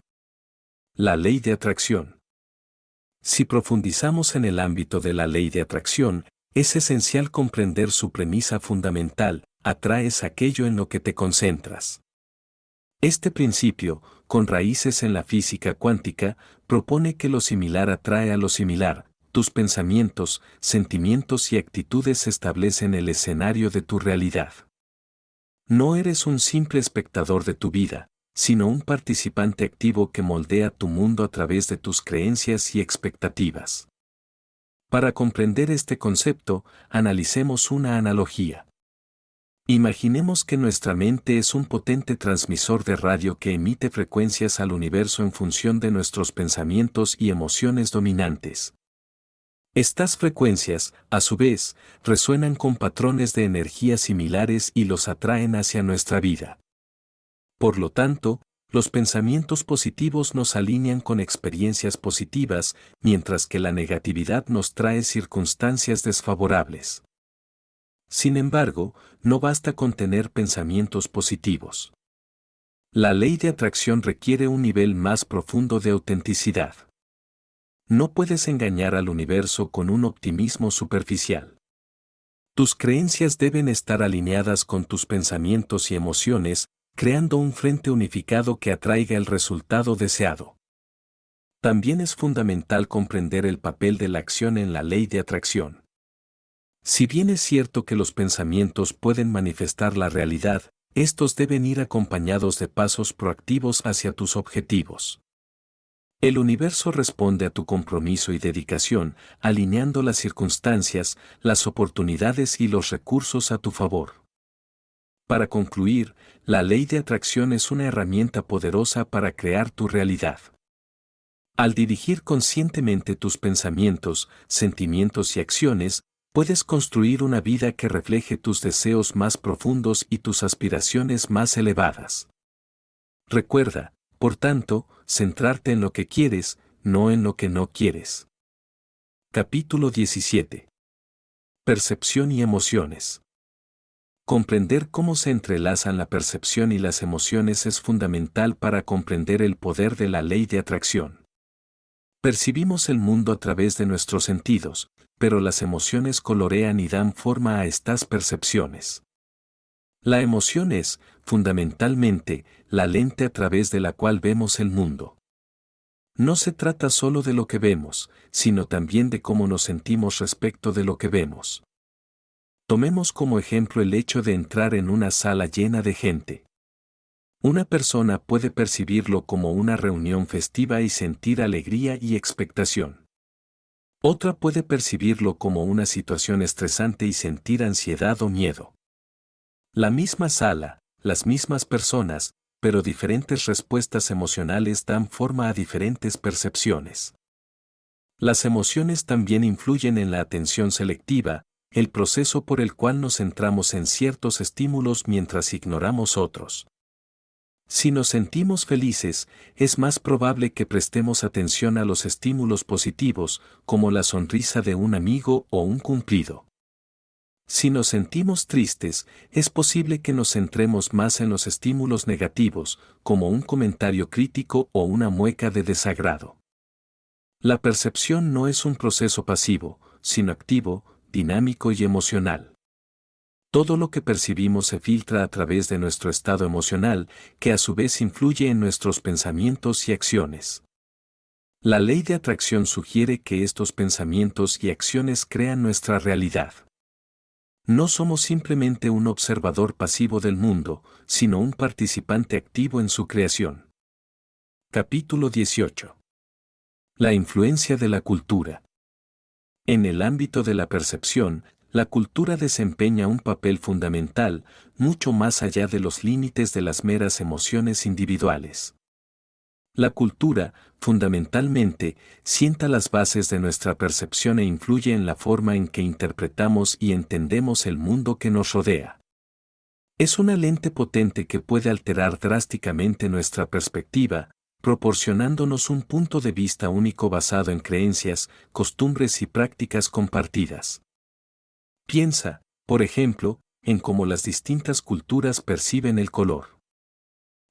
La ley de atracción. Si profundizamos en el ámbito de la ley de atracción, es esencial comprender su premisa fundamental: atraes aquello en lo que te concentras. Este principio, con raíces en la física cuántica, propone que lo similar atrae a lo similar. Tus pensamientos, sentimientos y actitudes establecen el escenario de tu realidad. No eres un simple espectador de tu vida, sino un participante activo que moldea tu mundo a través de tus creencias y expectativas. Para comprender este concepto, analicemos una analogía. Imaginemos que nuestra mente es un potente transmisor de radio que emite frecuencias al universo en función de nuestros pensamientos y emociones dominantes. Estas frecuencias, a su vez, resuenan con patrones de energía similares y los atraen hacia nuestra vida. Por lo tanto, los pensamientos positivos nos alinean con experiencias positivas, mientras que la negatividad nos trae circunstancias desfavorables. Sin embargo, no basta con tener pensamientos positivos. La ley de atracción requiere un nivel más profundo de autenticidad. No puedes engañar al universo con un optimismo superficial. Tus creencias deben estar alineadas con tus pensamientos y emociones, creando un frente unificado que atraiga el resultado deseado. También es fundamental comprender el papel de la acción en la ley de atracción. Si bien es cierto que los pensamientos pueden manifestar la realidad, estos deben ir acompañados de pasos proactivos hacia tus objetivos. El universo responde a tu compromiso y dedicación, alineando las circunstancias, las oportunidades y los recursos a tu favor. Para concluir, la ley de atracción es una herramienta poderosa para crear tu realidad. Al dirigir conscientemente tus pensamientos, sentimientos y acciones, puedes construir una vida que refleje tus deseos más profundos y tus aspiraciones más elevadas. Recuerda, por tanto, centrarte en lo que quieres, no en lo que no quieres. Capítulo 17. Percepción y emociones. Comprender cómo se entrelazan la percepción y las emociones es fundamental para comprender el poder de la ley de atracción. Percibimos el mundo a través de nuestros sentidos, pero las emociones colorean y dan forma a estas percepciones. La emoción es, fundamentalmente, la lente a través de la cual vemos el mundo. No se trata solo de lo que vemos, sino también de cómo nos sentimos respecto de lo que vemos. Tomemos como ejemplo el hecho de entrar en una sala llena de gente. Una persona puede percibirlo como una reunión festiva y sentir alegría y expectación. Otra puede percibirlo como una situación estresante y sentir ansiedad o miedo. La misma sala, las mismas personas, pero diferentes respuestas emocionales dan forma a diferentes percepciones. Las emociones también influyen en la atención selectiva, el proceso por el cual nos centramos en ciertos estímulos mientras ignoramos otros. Si nos sentimos felices, es más probable que prestemos atención a los estímulos positivos, como la sonrisa de un amigo o un cumplido. Si nos sentimos tristes, es posible que nos centremos más en los estímulos negativos, como un comentario crítico o una mueca de desagrado. La percepción no es un proceso pasivo, sino activo, dinámico y emocional. Todo lo que percibimos se filtra a través de nuestro estado emocional, que a su vez influye en nuestros pensamientos y acciones. La ley de atracción sugiere que estos pensamientos y acciones crean nuestra realidad. No somos simplemente un observador pasivo del mundo, sino un participante activo en su creación. Capítulo 18. La influencia de la cultura. En el ámbito de la percepción, la cultura desempeña un papel fundamental, mucho más allá de los límites de las meras emociones individuales. La cultura, fundamentalmente, sienta las bases de nuestra percepción e influye en la forma en que interpretamos y entendemos el mundo que nos rodea. Es una lente potente que puede alterar drásticamente nuestra perspectiva, proporcionándonos un punto de vista único basado en creencias, costumbres y prácticas compartidas. Piensa, por ejemplo, en cómo las distintas culturas perciben el color.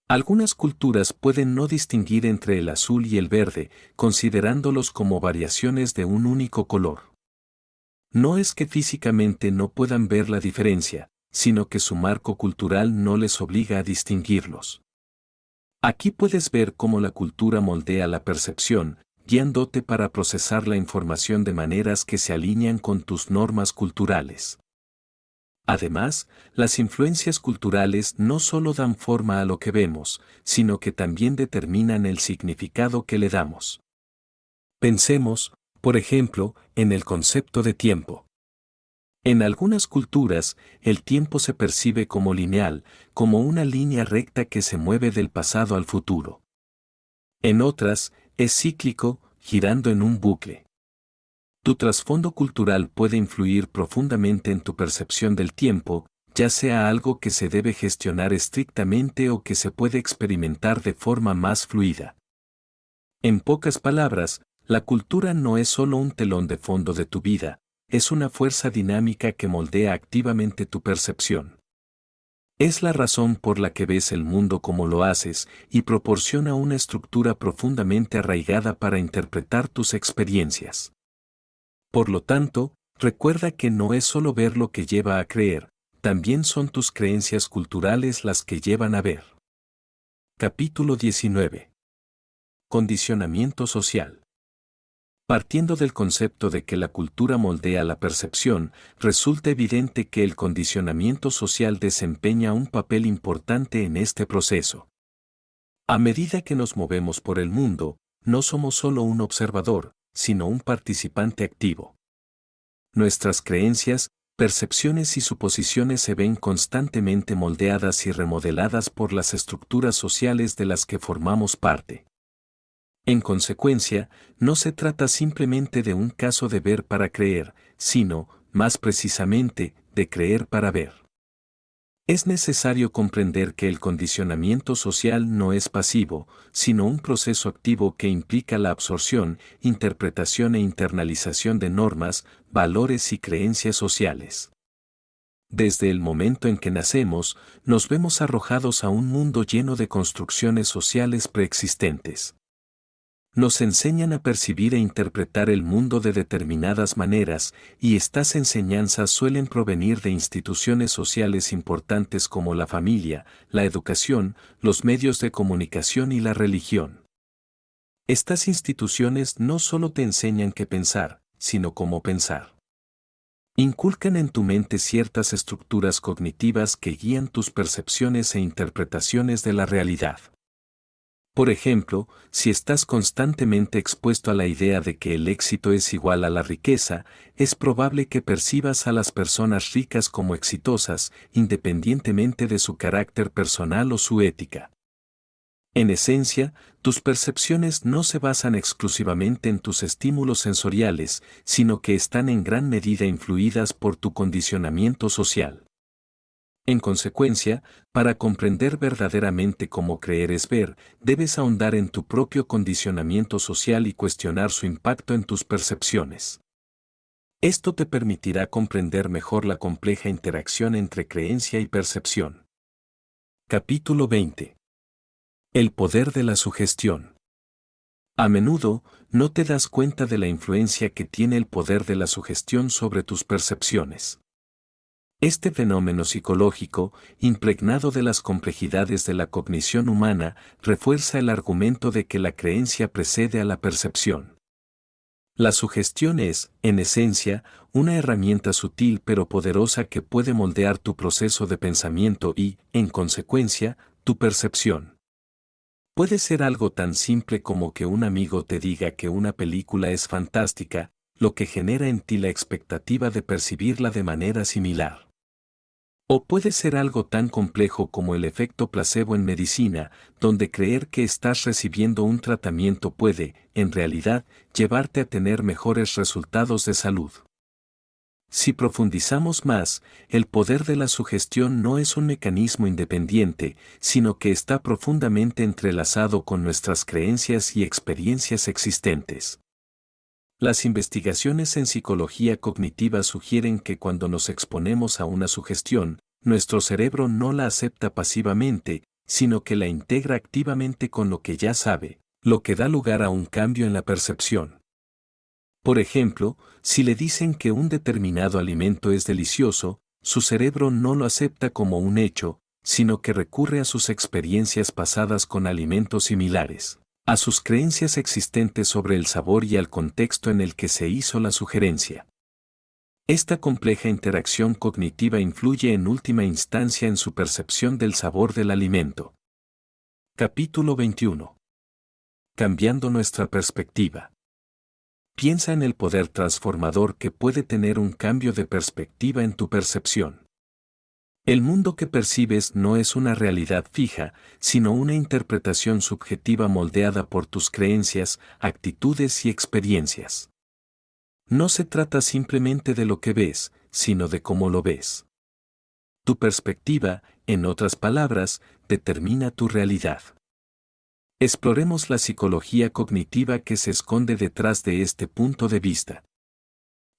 Algunas culturas pueden no distinguir entre el azul y el verde, considerándolos como variaciones de un único color. No es que físicamente no puedan ver la diferencia, sino que su marco cultural no les obliga a distinguirlos. Aquí puedes ver cómo la cultura moldea la percepción, guiándote para procesar la información de maneras que se alinean con tus normas culturales. Además, las influencias culturales no solo dan forma a lo que vemos, sino que también determinan el significado que le damos. Pensemos, por ejemplo, en el concepto de tiempo. En algunas culturas, el tiempo se percibe como lineal, como una línea recta que se mueve del pasado al futuro. En otras, es cíclico, girando en un bucle. Tu trasfondo cultural puede influir profundamente en tu percepción del tiempo, ya sea algo que se debe gestionar estrictamente o que se puede experimentar de forma más fluida. En pocas palabras, la cultura no es solo un telón de fondo de tu vida, es una fuerza dinámica que moldea activamente tu percepción. Es la razón por la que ves el mundo como lo haces y proporciona una estructura profundamente arraigada para interpretar tus experiencias. Por lo tanto, recuerda que no es solo ver lo que lleva a creer, también son tus creencias culturales las que llevan a ver. Capítulo 19. Condicionamiento social. Partiendo del concepto de que la cultura moldea la percepción, resulta evidente que el condicionamiento social desempeña un papel importante en este proceso. A medida que nos movemos por el mundo, no somos solo un observador, sino un participante activo. Nuestras creencias, percepciones y suposiciones se ven constantemente moldeadas y remodeladas por las estructuras sociales de las que formamos parte. En consecuencia, no se trata simplemente de un caso de ver para creer, sino, más precisamente, de creer para ver. Es necesario comprender que el condicionamiento social no es pasivo, sino un proceso activo que implica la absorción, interpretación e internalización de normas, valores y creencias sociales. Desde el momento en que nacemos, nos vemos arrojados a un mundo lleno de construcciones sociales preexistentes. Nos enseñan a percibir e interpretar el mundo de determinadas maneras, y estas enseñanzas suelen provenir de instituciones sociales importantes como la familia, la educación, los medios de comunicación y la religión. Estas instituciones no solo te enseñan qué pensar, sino cómo pensar. Inculcan en tu mente ciertas estructuras cognitivas que guían tus percepciones e interpretaciones de la realidad. Por ejemplo, si estás constantemente expuesto a la idea de que el éxito es igual a la riqueza, es probable que percibas a las personas ricas como exitosas, independientemente de su carácter personal o su ética. En esencia, tus percepciones no se basan exclusivamente en tus estímulos sensoriales, sino que están en gran medida influidas por tu condicionamiento social. En consecuencia, para comprender verdaderamente cómo creer es ver, debes ahondar en tu propio condicionamiento social y cuestionar su impacto en tus percepciones. Esto te permitirá comprender mejor la compleja interacción entre creencia y percepción. Capítulo 20. El poder de la sugestión. A menudo, no te das cuenta de la influencia que tiene el poder de la sugestión sobre tus percepciones. Este fenómeno psicológico, impregnado de las complejidades de la cognición humana, refuerza el argumento de que la creencia precede a la percepción. La sugestión es, en esencia, una herramienta sutil pero poderosa que puede moldear tu proceso de pensamiento y, en consecuencia, tu percepción. Puede ser algo tan simple como que un amigo te diga que una película es fantástica, lo que genera en ti la expectativa de percibirla de manera similar. O puede ser algo tan complejo como el efecto placebo en medicina, donde creer que estás recibiendo un tratamiento puede, en realidad, llevarte a tener mejores resultados de salud. Si profundizamos más, el poder de la sugestión no es un mecanismo independiente, sino que está profundamente entrelazado con nuestras creencias y experiencias existentes. Las investigaciones en psicología cognitiva sugieren que cuando nos exponemos a una sugestión, nuestro cerebro no la acepta pasivamente, sino que la integra activamente con lo que ya sabe, lo que da lugar a un cambio en la percepción. Por ejemplo, si le dicen que un determinado alimento es delicioso, su cerebro no lo acepta como un hecho, sino que recurre a sus experiencias pasadas con alimentos similares, a sus creencias existentes sobre el sabor y al contexto en el que se hizo la sugerencia. Esta compleja interacción cognitiva influye en última instancia en su percepción del sabor del alimento. Capítulo 21. Cambiando nuestra perspectiva. Piensa en el poder transformador que puede tener un cambio de perspectiva en tu percepción. El mundo que percibes no es una realidad fija, sino una interpretación subjetiva moldeada por tus creencias, actitudes y experiencias. No se trata simplemente de lo que ves, sino de cómo lo ves. Tu perspectiva, en otras palabras, determina tu realidad. Exploremos la psicología cognitiva que se esconde detrás de este punto de vista.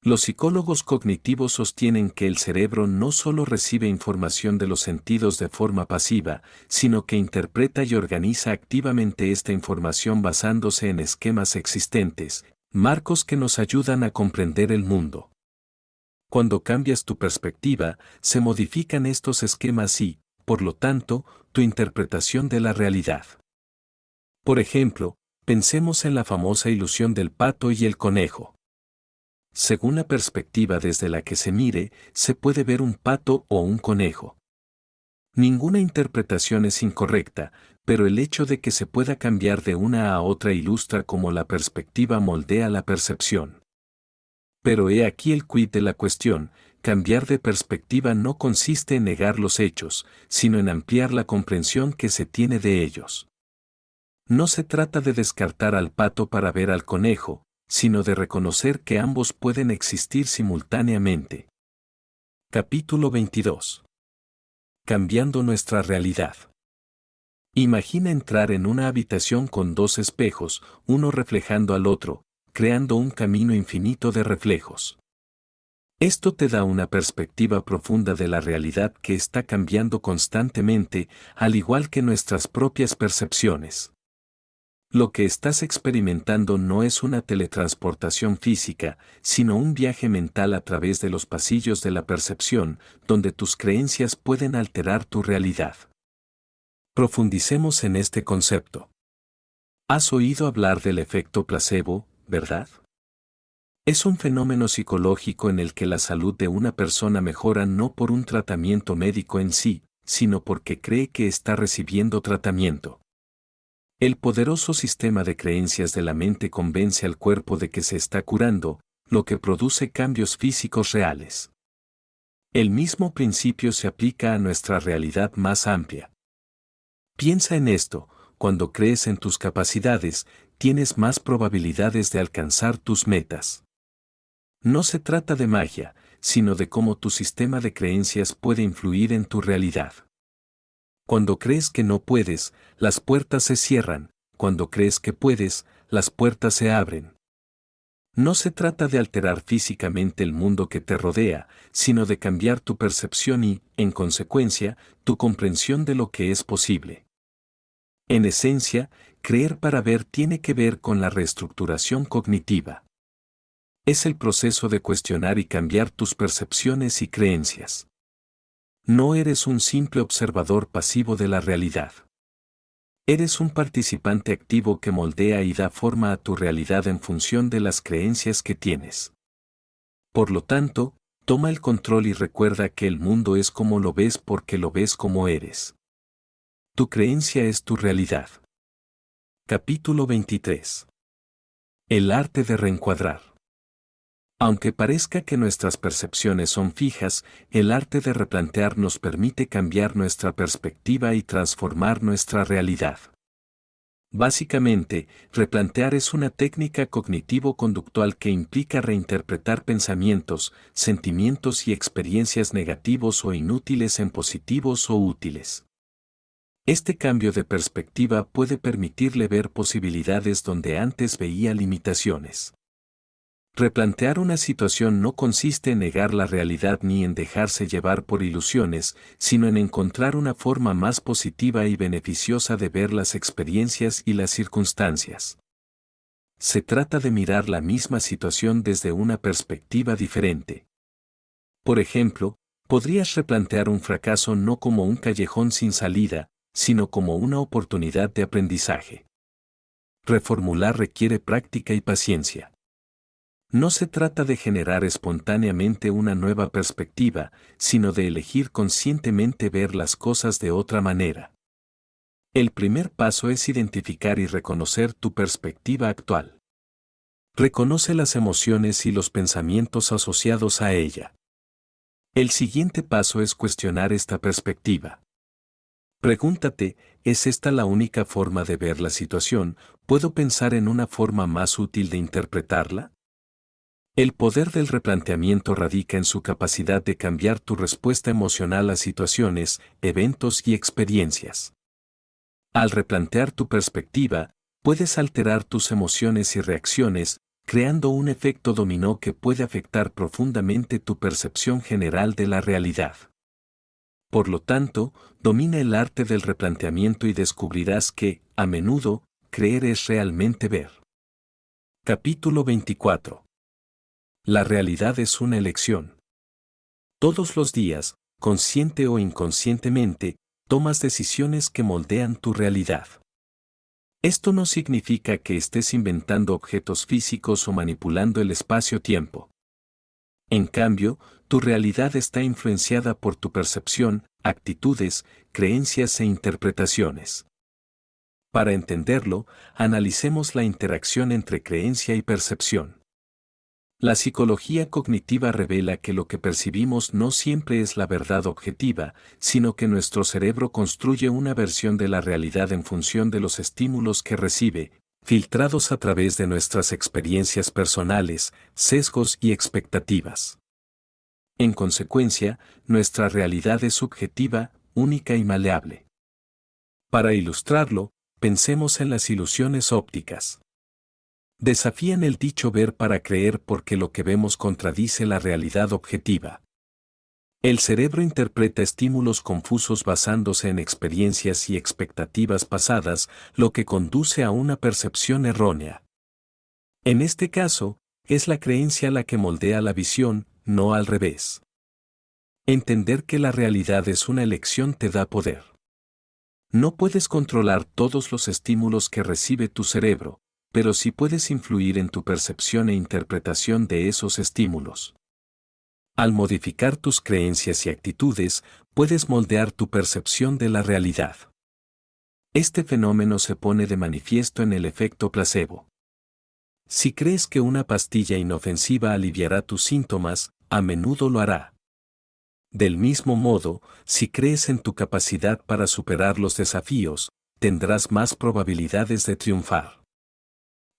Los psicólogos cognitivos sostienen que el cerebro no solo recibe información de los sentidos de forma pasiva, sino que interpreta y organiza activamente esta información basándose en esquemas existentes, marcos que nos ayudan a comprender el mundo. Cuando cambias tu perspectiva, se modifican estos esquemas y, por lo tanto, tu interpretación de la realidad. Por ejemplo, pensemos en la famosa ilusión del pato y el conejo. Según la perspectiva desde la que se mire, se puede ver un pato o un conejo. Ninguna interpretación es incorrecta, pero el hecho de que se pueda cambiar de una a otra ilustra cómo la perspectiva moldea la percepción. Pero he aquí el quid de la cuestión: cambiar de perspectiva no consiste en negar los hechos, sino en ampliar la comprensión que se tiene de ellos. No se trata de descartar al pato para ver al conejo, sino de reconocer que ambos pueden existir simultáneamente. Capítulo 22. Cambiando nuestra realidad. Imagina entrar en una habitación con dos espejos, uno reflejando al otro, creando un camino infinito de reflejos. Esto te da una perspectiva profunda de la realidad que está cambiando constantemente, al igual que nuestras propias percepciones. Lo que estás experimentando no es una teletransportación física, sino un viaje mental a través de los pasillos de la percepción, donde tus creencias pueden alterar tu realidad. Profundicemos en este concepto. Has oído hablar del efecto placebo, ¿verdad? Es un fenómeno psicológico en el que la salud de una persona mejora no por un tratamiento médico en sí, sino porque cree que está recibiendo tratamiento. El poderoso sistema de creencias de la mente convence al cuerpo de que se está curando, lo que produce cambios físicos reales. El mismo principio se aplica a nuestra realidad más amplia. Piensa en esto: cuando crees en tus capacidades, tienes más probabilidades de alcanzar tus metas. No se trata de magia, sino de cómo tu sistema de creencias puede influir en tu realidad. Cuando crees que no puedes, las puertas se cierran; cuando crees que puedes, las puertas se abren. No se trata de alterar físicamente el mundo que te rodea, sino de cambiar tu percepción y, en consecuencia, tu comprensión de lo que es posible. En esencia, creer para ver tiene que ver con la reestructuración cognitiva. Es el proceso de cuestionar y cambiar tus percepciones y creencias. No eres un simple observador pasivo de la realidad. Eres un participante activo que moldea y da forma a tu realidad en función de las creencias que tienes. Por lo tanto, toma el control y recuerda que el mundo es como lo ves porque lo ves como eres. Tu creencia es tu realidad. Capítulo 23. El arte de reencuadrar. Aunque parezca que nuestras percepciones son fijas, el arte de replantear nos permite cambiar nuestra perspectiva y transformar nuestra realidad. Básicamente, replantear es una técnica cognitivo-conductual que implica reinterpretar pensamientos, sentimientos y experiencias negativos o inútiles en positivos o útiles. Este cambio de perspectiva puede permitirle ver posibilidades donde antes veía limitaciones. Replantear una situación no consiste en negar la realidad ni en dejarse llevar por ilusiones, sino en encontrar una forma más positiva y beneficiosa de ver las experiencias y las circunstancias. Se trata de mirar la misma situación desde una perspectiva diferente. Por ejemplo, podrías replantear un fracaso no como un callejón sin salida, sino como una oportunidad de aprendizaje. Reformular requiere práctica y paciencia. No se trata de generar espontáneamente una nueva perspectiva, sino de elegir conscientemente ver las cosas de otra manera. El primer paso es identificar y reconocer tu perspectiva actual. Reconoce las emociones y los pensamientos asociados a ella. El siguiente paso es cuestionar esta perspectiva. Pregúntate, ¿es esta la única forma de ver la situación? ¿Puedo pensar en una forma más útil de interpretarla? El poder del replanteamiento radica en su capacidad de cambiar tu respuesta emocional a situaciones, eventos y experiencias. Al replantear tu perspectiva, puedes alterar tus emociones y reacciones, creando un efecto dominó que puede afectar profundamente tu percepción general de la realidad. Por lo tanto, domina el arte del replanteamiento y descubrirás que, a menudo, creer es realmente ver. Capítulo 24. La realidad es una elección. Todos los días, consciente o inconscientemente, tomas decisiones que moldean tu realidad. Esto no significa que estés inventando objetos físicos o manipulando el espacio-tiempo. En cambio, tu realidad está influenciada por tu percepción, actitudes, creencias e interpretaciones. Para entenderlo, analicemos la interacción entre creencia y percepción. La psicología cognitiva revela que lo que percibimos no siempre es la verdad objetiva, sino que nuestro cerebro construye una versión de la realidad en función de los estímulos que recibe, filtrados a través de nuestras experiencias personales, sesgos y expectativas. En consecuencia, nuestra realidad es subjetiva, única y maleable. Para ilustrarlo, pensemos en las ilusiones ópticas. Desafían el dicho ver para creer porque lo que vemos contradice la realidad objetiva. El cerebro interpreta estímulos confusos basándose en experiencias y expectativas pasadas, lo que conduce a una percepción errónea. En este caso, es la creencia la que moldea la visión, no al revés. Entender que la realidad es una elección te da poder. No puedes controlar todos los estímulos que recibe tu cerebro, pero sí puedes influir en tu percepción e interpretación de esos estímulos. Al modificar tus creencias y actitudes, puedes moldear tu percepción de la realidad. Este fenómeno se pone de manifiesto en el efecto placebo. Si crees que una pastilla inofensiva aliviará tus síntomas, a menudo lo hará. Del mismo modo, si crees en tu capacidad para superar los desafíos, tendrás más probabilidades de triunfar.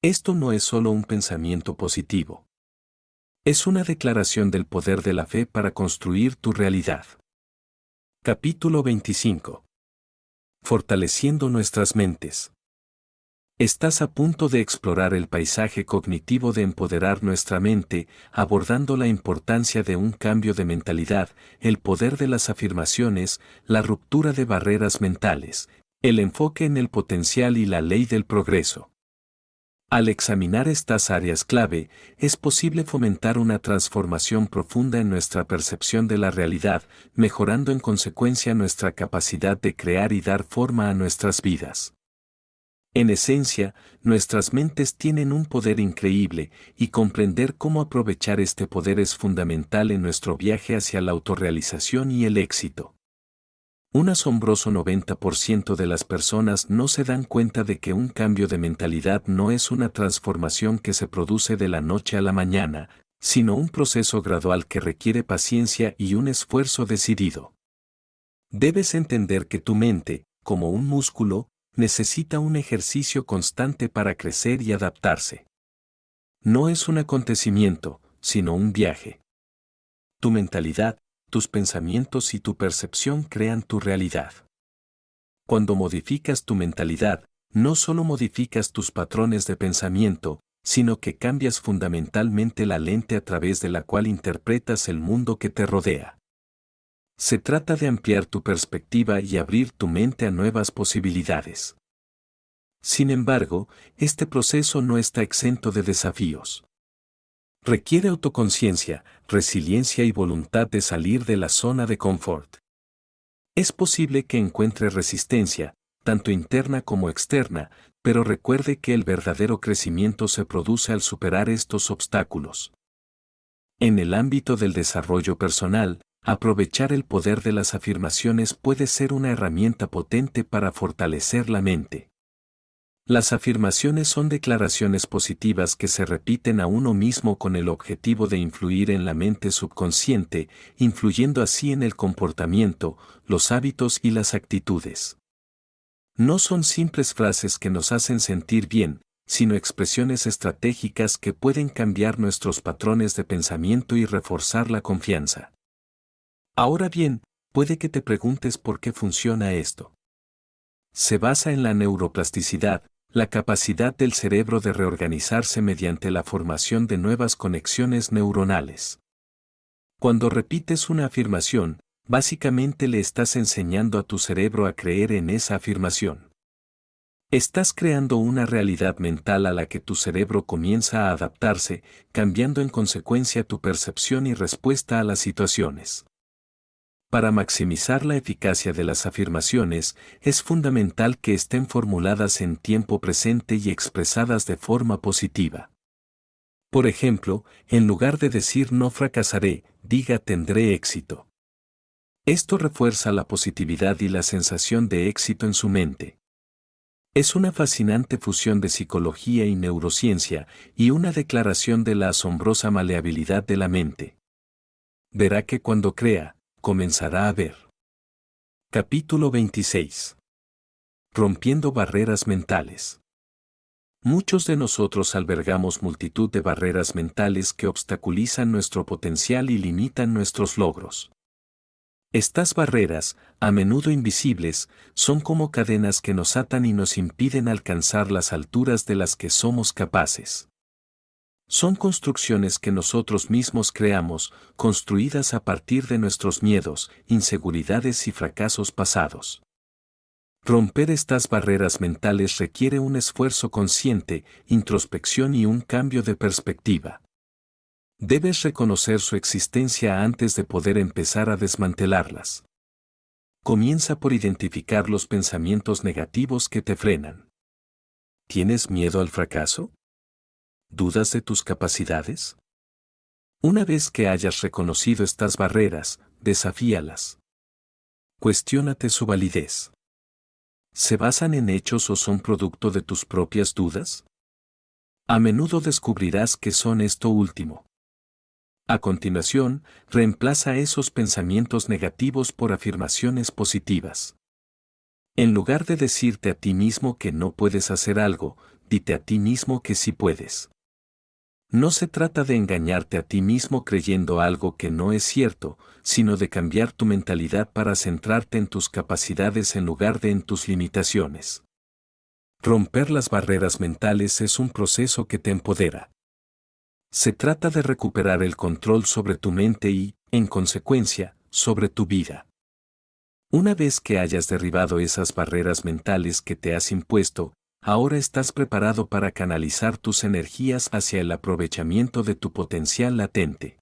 Esto no es solo un pensamiento positivo. Es una declaración del poder de la fe para construir tu realidad. Capítulo 25. Fortaleciendo nuestras mentes. Estás a punto de explorar el paisaje cognitivo de empoderar nuestra mente, abordando la importancia de un cambio de mentalidad, el poder de las afirmaciones, la ruptura de barreras mentales, el enfoque en el potencial y la ley del progreso. Al examinar estas áreas clave, es posible fomentar una transformación profunda en nuestra percepción de la realidad, mejorando en consecuencia nuestra capacidad de crear y dar forma a nuestras vidas. En esencia, nuestras mentes tienen un poder increíble, y comprender cómo aprovechar este poder es fundamental en nuestro viaje hacia la autorrealización y el éxito. Un asombroso 90% de las personas no se dan cuenta de que un cambio de mentalidad no es una transformación que se produce de la noche a la mañana, sino un proceso gradual que requiere paciencia y un esfuerzo decidido. Debes entender que tu mente, como un músculo, necesita un ejercicio constante para crecer y adaptarse. No es un acontecimiento, sino un viaje. Tu mentalidad, tus pensamientos y tu percepción crean tu realidad. Cuando modificas tu mentalidad, no solo modificas tus patrones de pensamiento, sino que cambias fundamentalmente la lente a través de la cual interpretas el mundo que te rodea. Se trata de ampliar tu perspectiva y abrir tu mente a nuevas posibilidades. Sin embargo, este proceso no está exento de desafíos. Requiere autoconciencia, resiliencia y voluntad de salir de la zona de confort. Es posible que encuentre resistencia, tanto interna como externa, pero recuerde que el verdadero crecimiento se produce al superar estos obstáculos. En el ámbito del desarrollo personal, aprovechar el poder de las afirmaciones puede ser una herramienta potente para fortalecer la mente. Las afirmaciones son declaraciones positivas que se repiten a uno mismo con el objetivo de influir en la mente subconsciente, influyendo así en el comportamiento, los hábitos y las actitudes. No son simples frases que nos hacen sentir bien, sino expresiones estratégicas que pueden cambiar nuestros patrones de pensamiento y reforzar la confianza. Ahora bien, puede que te preguntes por qué funciona esto. Se basa en la neuroplasticidad, la capacidad del cerebro de reorganizarse mediante la formación de nuevas conexiones neuronales. Cuando repites una afirmación, básicamente le estás enseñando a tu cerebro a creer en esa afirmación. Estás creando una realidad mental a la que tu cerebro comienza a adaptarse, cambiando en consecuencia tu percepción y respuesta a las situaciones. Para maximizar la eficacia de las afirmaciones, es fundamental que estén formuladas en tiempo presente y expresadas de forma positiva. Por ejemplo, en lugar de decir no fracasaré, diga tendré éxito. Esto refuerza la positividad y la sensación de éxito en su mente. Es una fascinante fusión de psicología y neurociencia, y una declaración de la asombrosa maleabilidad de la mente. Verá que cuando crea, comenzará a ver. Capítulo 26. Rompiendo barreras mentales. Muchos de nosotros albergamos multitud de barreras mentales que obstaculizan nuestro potencial y limitan nuestros logros. Estas barreras, a menudo invisibles, son como cadenas que nos atan y nos impiden alcanzar las alturas de las que somos capaces. Son construcciones que nosotros mismos creamos, construidas a partir de nuestros miedos, inseguridades y fracasos pasados. Romper estas barreras mentales requiere un esfuerzo consciente, introspección y un cambio de perspectiva. Debes reconocer su existencia antes de poder empezar a desmantelarlas. Comienza por identificar los pensamientos negativos que te frenan. ¿Tienes miedo al fracaso? ¿Dudas de tus capacidades? Una vez que hayas reconocido estas barreras, desafíalas. Cuestiónate su validez. ¿Se basan en hechos o son producto de tus propias dudas? A menudo descubrirás que son esto último. A continuación, reemplaza esos pensamientos negativos por afirmaciones positivas. En lugar de decirte a ti mismo que no puedes hacer algo, dite a ti mismo que sí puedes. No se trata de engañarte a ti mismo creyendo algo que no es cierto, sino de cambiar tu mentalidad para centrarte en tus capacidades en lugar de en tus limitaciones. Romper las barreras mentales es un proceso que te empodera. Se trata de recuperar el control sobre tu mente y, en consecuencia, sobre tu vida. Una vez que hayas derribado esas barreras mentales que te has impuesto, ahora estás preparado para canalizar tus energías hacia el aprovechamiento de tu potencial latente.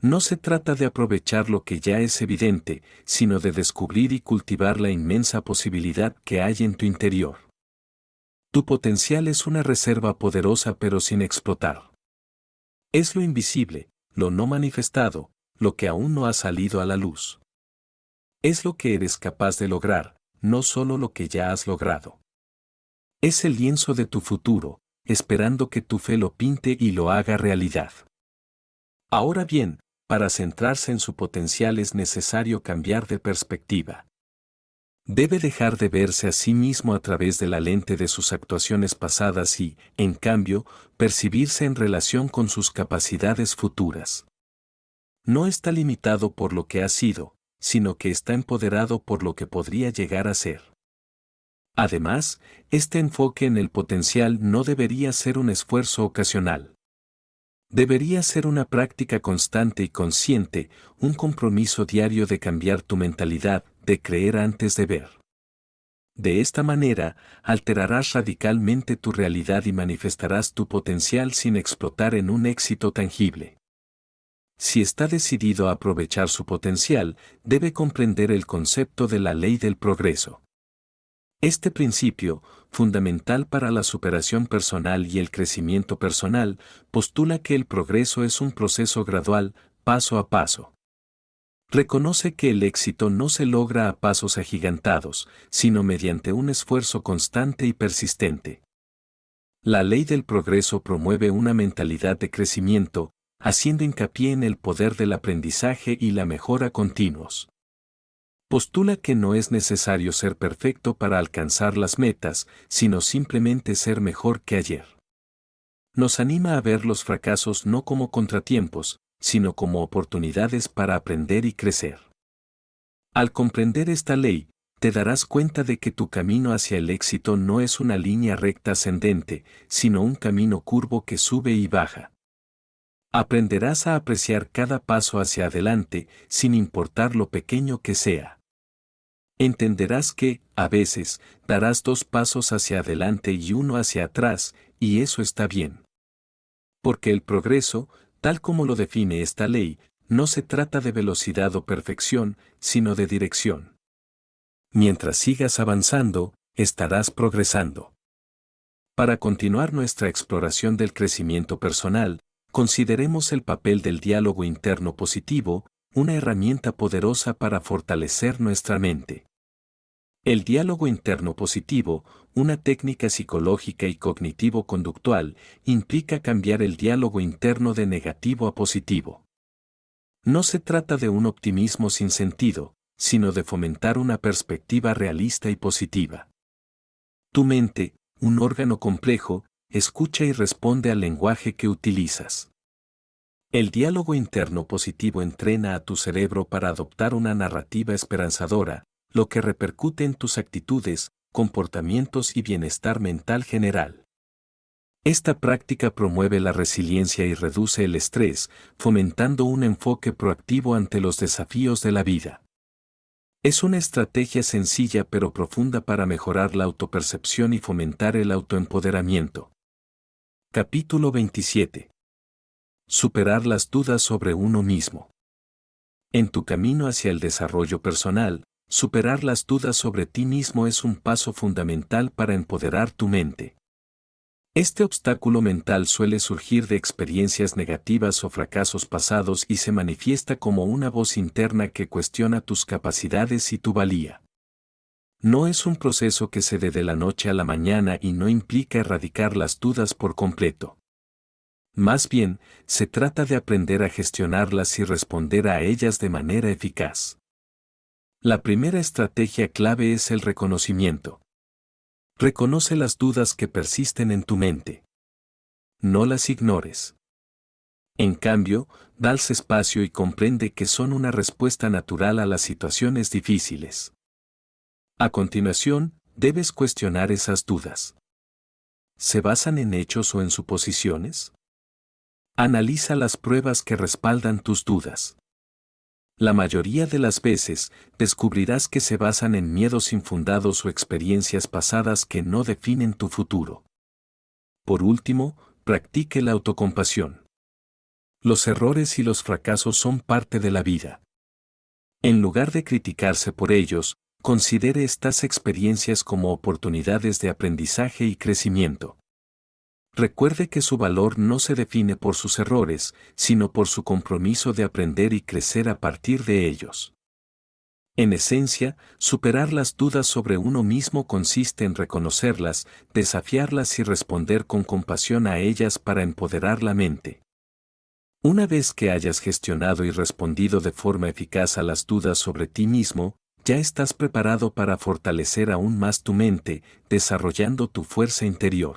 No se trata de aprovechar lo que ya es evidente, sino de descubrir y cultivar la inmensa posibilidad que hay en tu interior. Tu potencial es una reserva poderosa pero sin explotar. Es lo invisible, lo no manifestado, lo que aún no ha salido a la luz. Es lo que eres capaz de lograr, no solo lo que ya has logrado. Es el lienzo de tu futuro, esperando que tu fe lo pinte y lo haga realidad. Ahora bien, para centrarse en su potencial es necesario cambiar de perspectiva. Debe dejar de verse a sí mismo a través de la lente de sus actuaciones pasadas y, en cambio, percibirse en relación con sus capacidades futuras. No está limitado por lo que ha sido, sino que está empoderado por lo que podría llegar a ser. Además, este enfoque en el potencial no debería ser un esfuerzo ocasional. Debería ser una práctica constante y consciente, un compromiso diario de cambiar tu mentalidad, de creer antes de ver. De esta manera, alterarás radicalmente tu realidad y manifestarás tu potencial sin explotar en un éxito tangible. Si está decidido a aprovechar su potencial, debe comprender el concepto de la ley del progreso. Este principio, fundamental para la superación personal y el crecimiento personal, postula que el progreso es un proceso gradual, paso a paso. Reconoce que el éxito no se logra a pasos agigantados, sino mediante un esfuerzo constante y persistente. La ley del progreso promueve una mentalidad de crecimiento, haciendo hincapié en el poder del aprendizaje y la mejora continuos. Postula que no es necesario ser perfecto para alcanzar las metas, sino simplemente ser mejor que ayer. Nos anima a ver los fracasos no como contratiempos, sino como oportunidades para aprender y crecer. Al comprender esta ley, te darás cuenta de que tu camino hacia el éxito no es una línea recta ascendente, sino un camino curvo que sube y baja. Aprenderás a apreciar cada paso hacia adelante, sin importar lo pequeño que sea. Entenderás que, a veces, darás 2 pasos hacia adelante y 1 hacia atrás, y eso está bien. Porque el progreso, tal como lo define esta ley, no se trata de velocidad o perfección, sino de dirección. Mientras sigas avanzando, estarás progresando. Para continuar nuestra exploración del crecimiento personal, consideremos el papel del diálogo interno positivo, una herramienta poderosa para fortalecer nuestra mente. El diálogo interno positivo, una técnica psicológica y cognitivo-conductual, implica cambiar el diálogo interno de negativo a positivo. No se trata de un optimismo sin sentido, sino de fomentar una perspectiva realista y positiva. Tu mente, un órgano complejo, escucha y responde al lenguaje que utilizas. El diálogo interno positivo entrena a tu cerebro para adoptar una narrativa esperanzadora, lo que repercute en tus actitudes, comportamientos y bienestar mental general. Esta práctica promueve la resiliencia y reduce el estrés, fomentando un enfoque proactivo ante los desafíos de la vida. Es una estrategia sencilla pero profunda para mejorar la autopercepción y fomentar el autoempoderamiento. Capítulo 27. Superar las dudas sobre uno mismo. En tu camino hacia el desarrollo personal, superar las dudas sobre ti mismo es un paso fundamental para empoderar tu mente. Este obstáculo mental suele surgir de experiencias negativas o fracasos pasados y se manifiesta como una voz interna que cuestiona tus capacidades y tu valía. No es un proceso que se dé de la noche a la mañana y no implica erradicar las dudas por completo. Más bien, se trata de aprender a gestionarlas y responder a ellas de manera eficaz. La primera estrategia clave es el reconocimiento. Reconoce las dudas que persisten en tu mente. No las ignores. En cambio, dales espacio y comprende que son una respuesta natural a las situaciones difíciles. A continuación, debes cuestionar esas dudas. ¿Se basan en hechos o en suposiciones? Analiza las pruebas que respaldan tus dudas. La mayoría de las veces, descubrirás que se basan en miedos infundados o experiencias pasadas que no definen tu futuro. Por último, practique la autocompasión. Los errores y los fracasos son parte de la vida. En lugar de criticarse por ellos, considere estas experiencias como oportunidades de aprendizaje y crecimiento. Recuerde que su valor no se define por sus errores, sino por su compromiso de aprender y crecer a partir de ellos. En esencia, superar las dudas sobre uno mismo consiste en reconocerlas, desafiarlas y responder con compasión a ellas para empoderar la mente. Una vez que hayas gestionado y respondido de forma eficaz a las dudas sobre ti mismo, ya estás preparado para fortalecer aún más tu mente, desarrollando tu fuerza interior.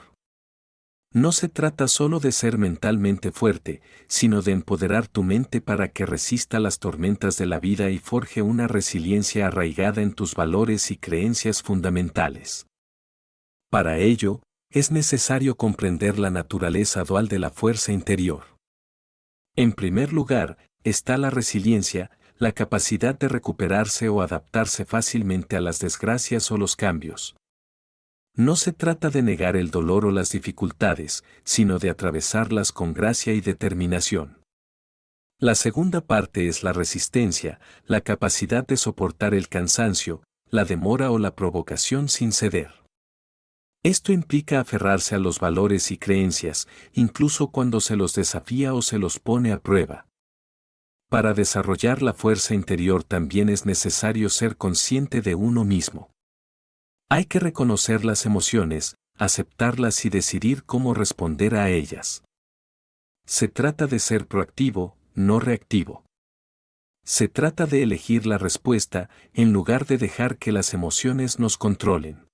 No se trata solo de ser mentalmente fuerte, sino de empoderar tu mente para que resista las tormentas de la vida y forje una resiliencia arraigada en tus valores y creencias fundamentales. Para ello, es necesario comprender la naturaleza dual de la fuerza interior. En primer lugar, está la resiliencia, la capacidad de recuperarse o adaptarse fácilmente a las desgracias o los cambios. No se trata de negar el dolor o las dificultades, sino de atravesarlas con gracia y determinación. La segunda parte es la resistencia, la capacidad de soportar el cansancio, la demora o la provocación sin ceder. Esto implica aferrarse a los valores y creencias, incluso cuando se los desafía o se los pone a prueba. Para desarrollar la fuerza interior también es necesario ser consciente de uno mismo. Hay que reconocer las emociones, aceptarlas y decidir cómo responder a ellas. Se trata de ser proactivo, no reactivo. Se trata de elegir la respuesta, en lugar de dejar que las emociones nos controlen.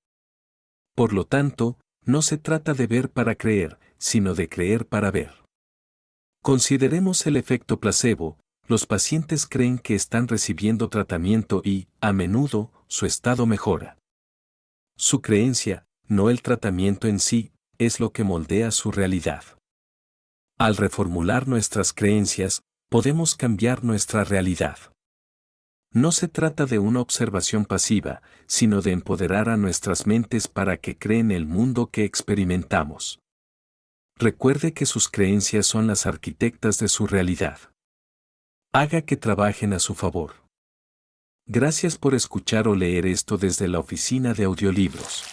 Por lo tanto, no se trata de ver para creer, sino de creer para ver. Consideremos el efecto placebo. Los pacientes creen que están recibiendo tratamiento y, a menudo, su estado mejora. Su creencia, no el tratamiento en sí, es lo que moldea su realidad. Al reformular nuestras creencias, podemos cambiar nuestra realidad. No se trata de una observación pasiva, sino de empoderar a nuestras mentes para que creen el mundo que experimentamos. Recuerde que sus creencias son las arquitectas de su realidad. Haga que trabajen a su favor. Gracias por escuchar o leer esto desde la oficina de audiolibros.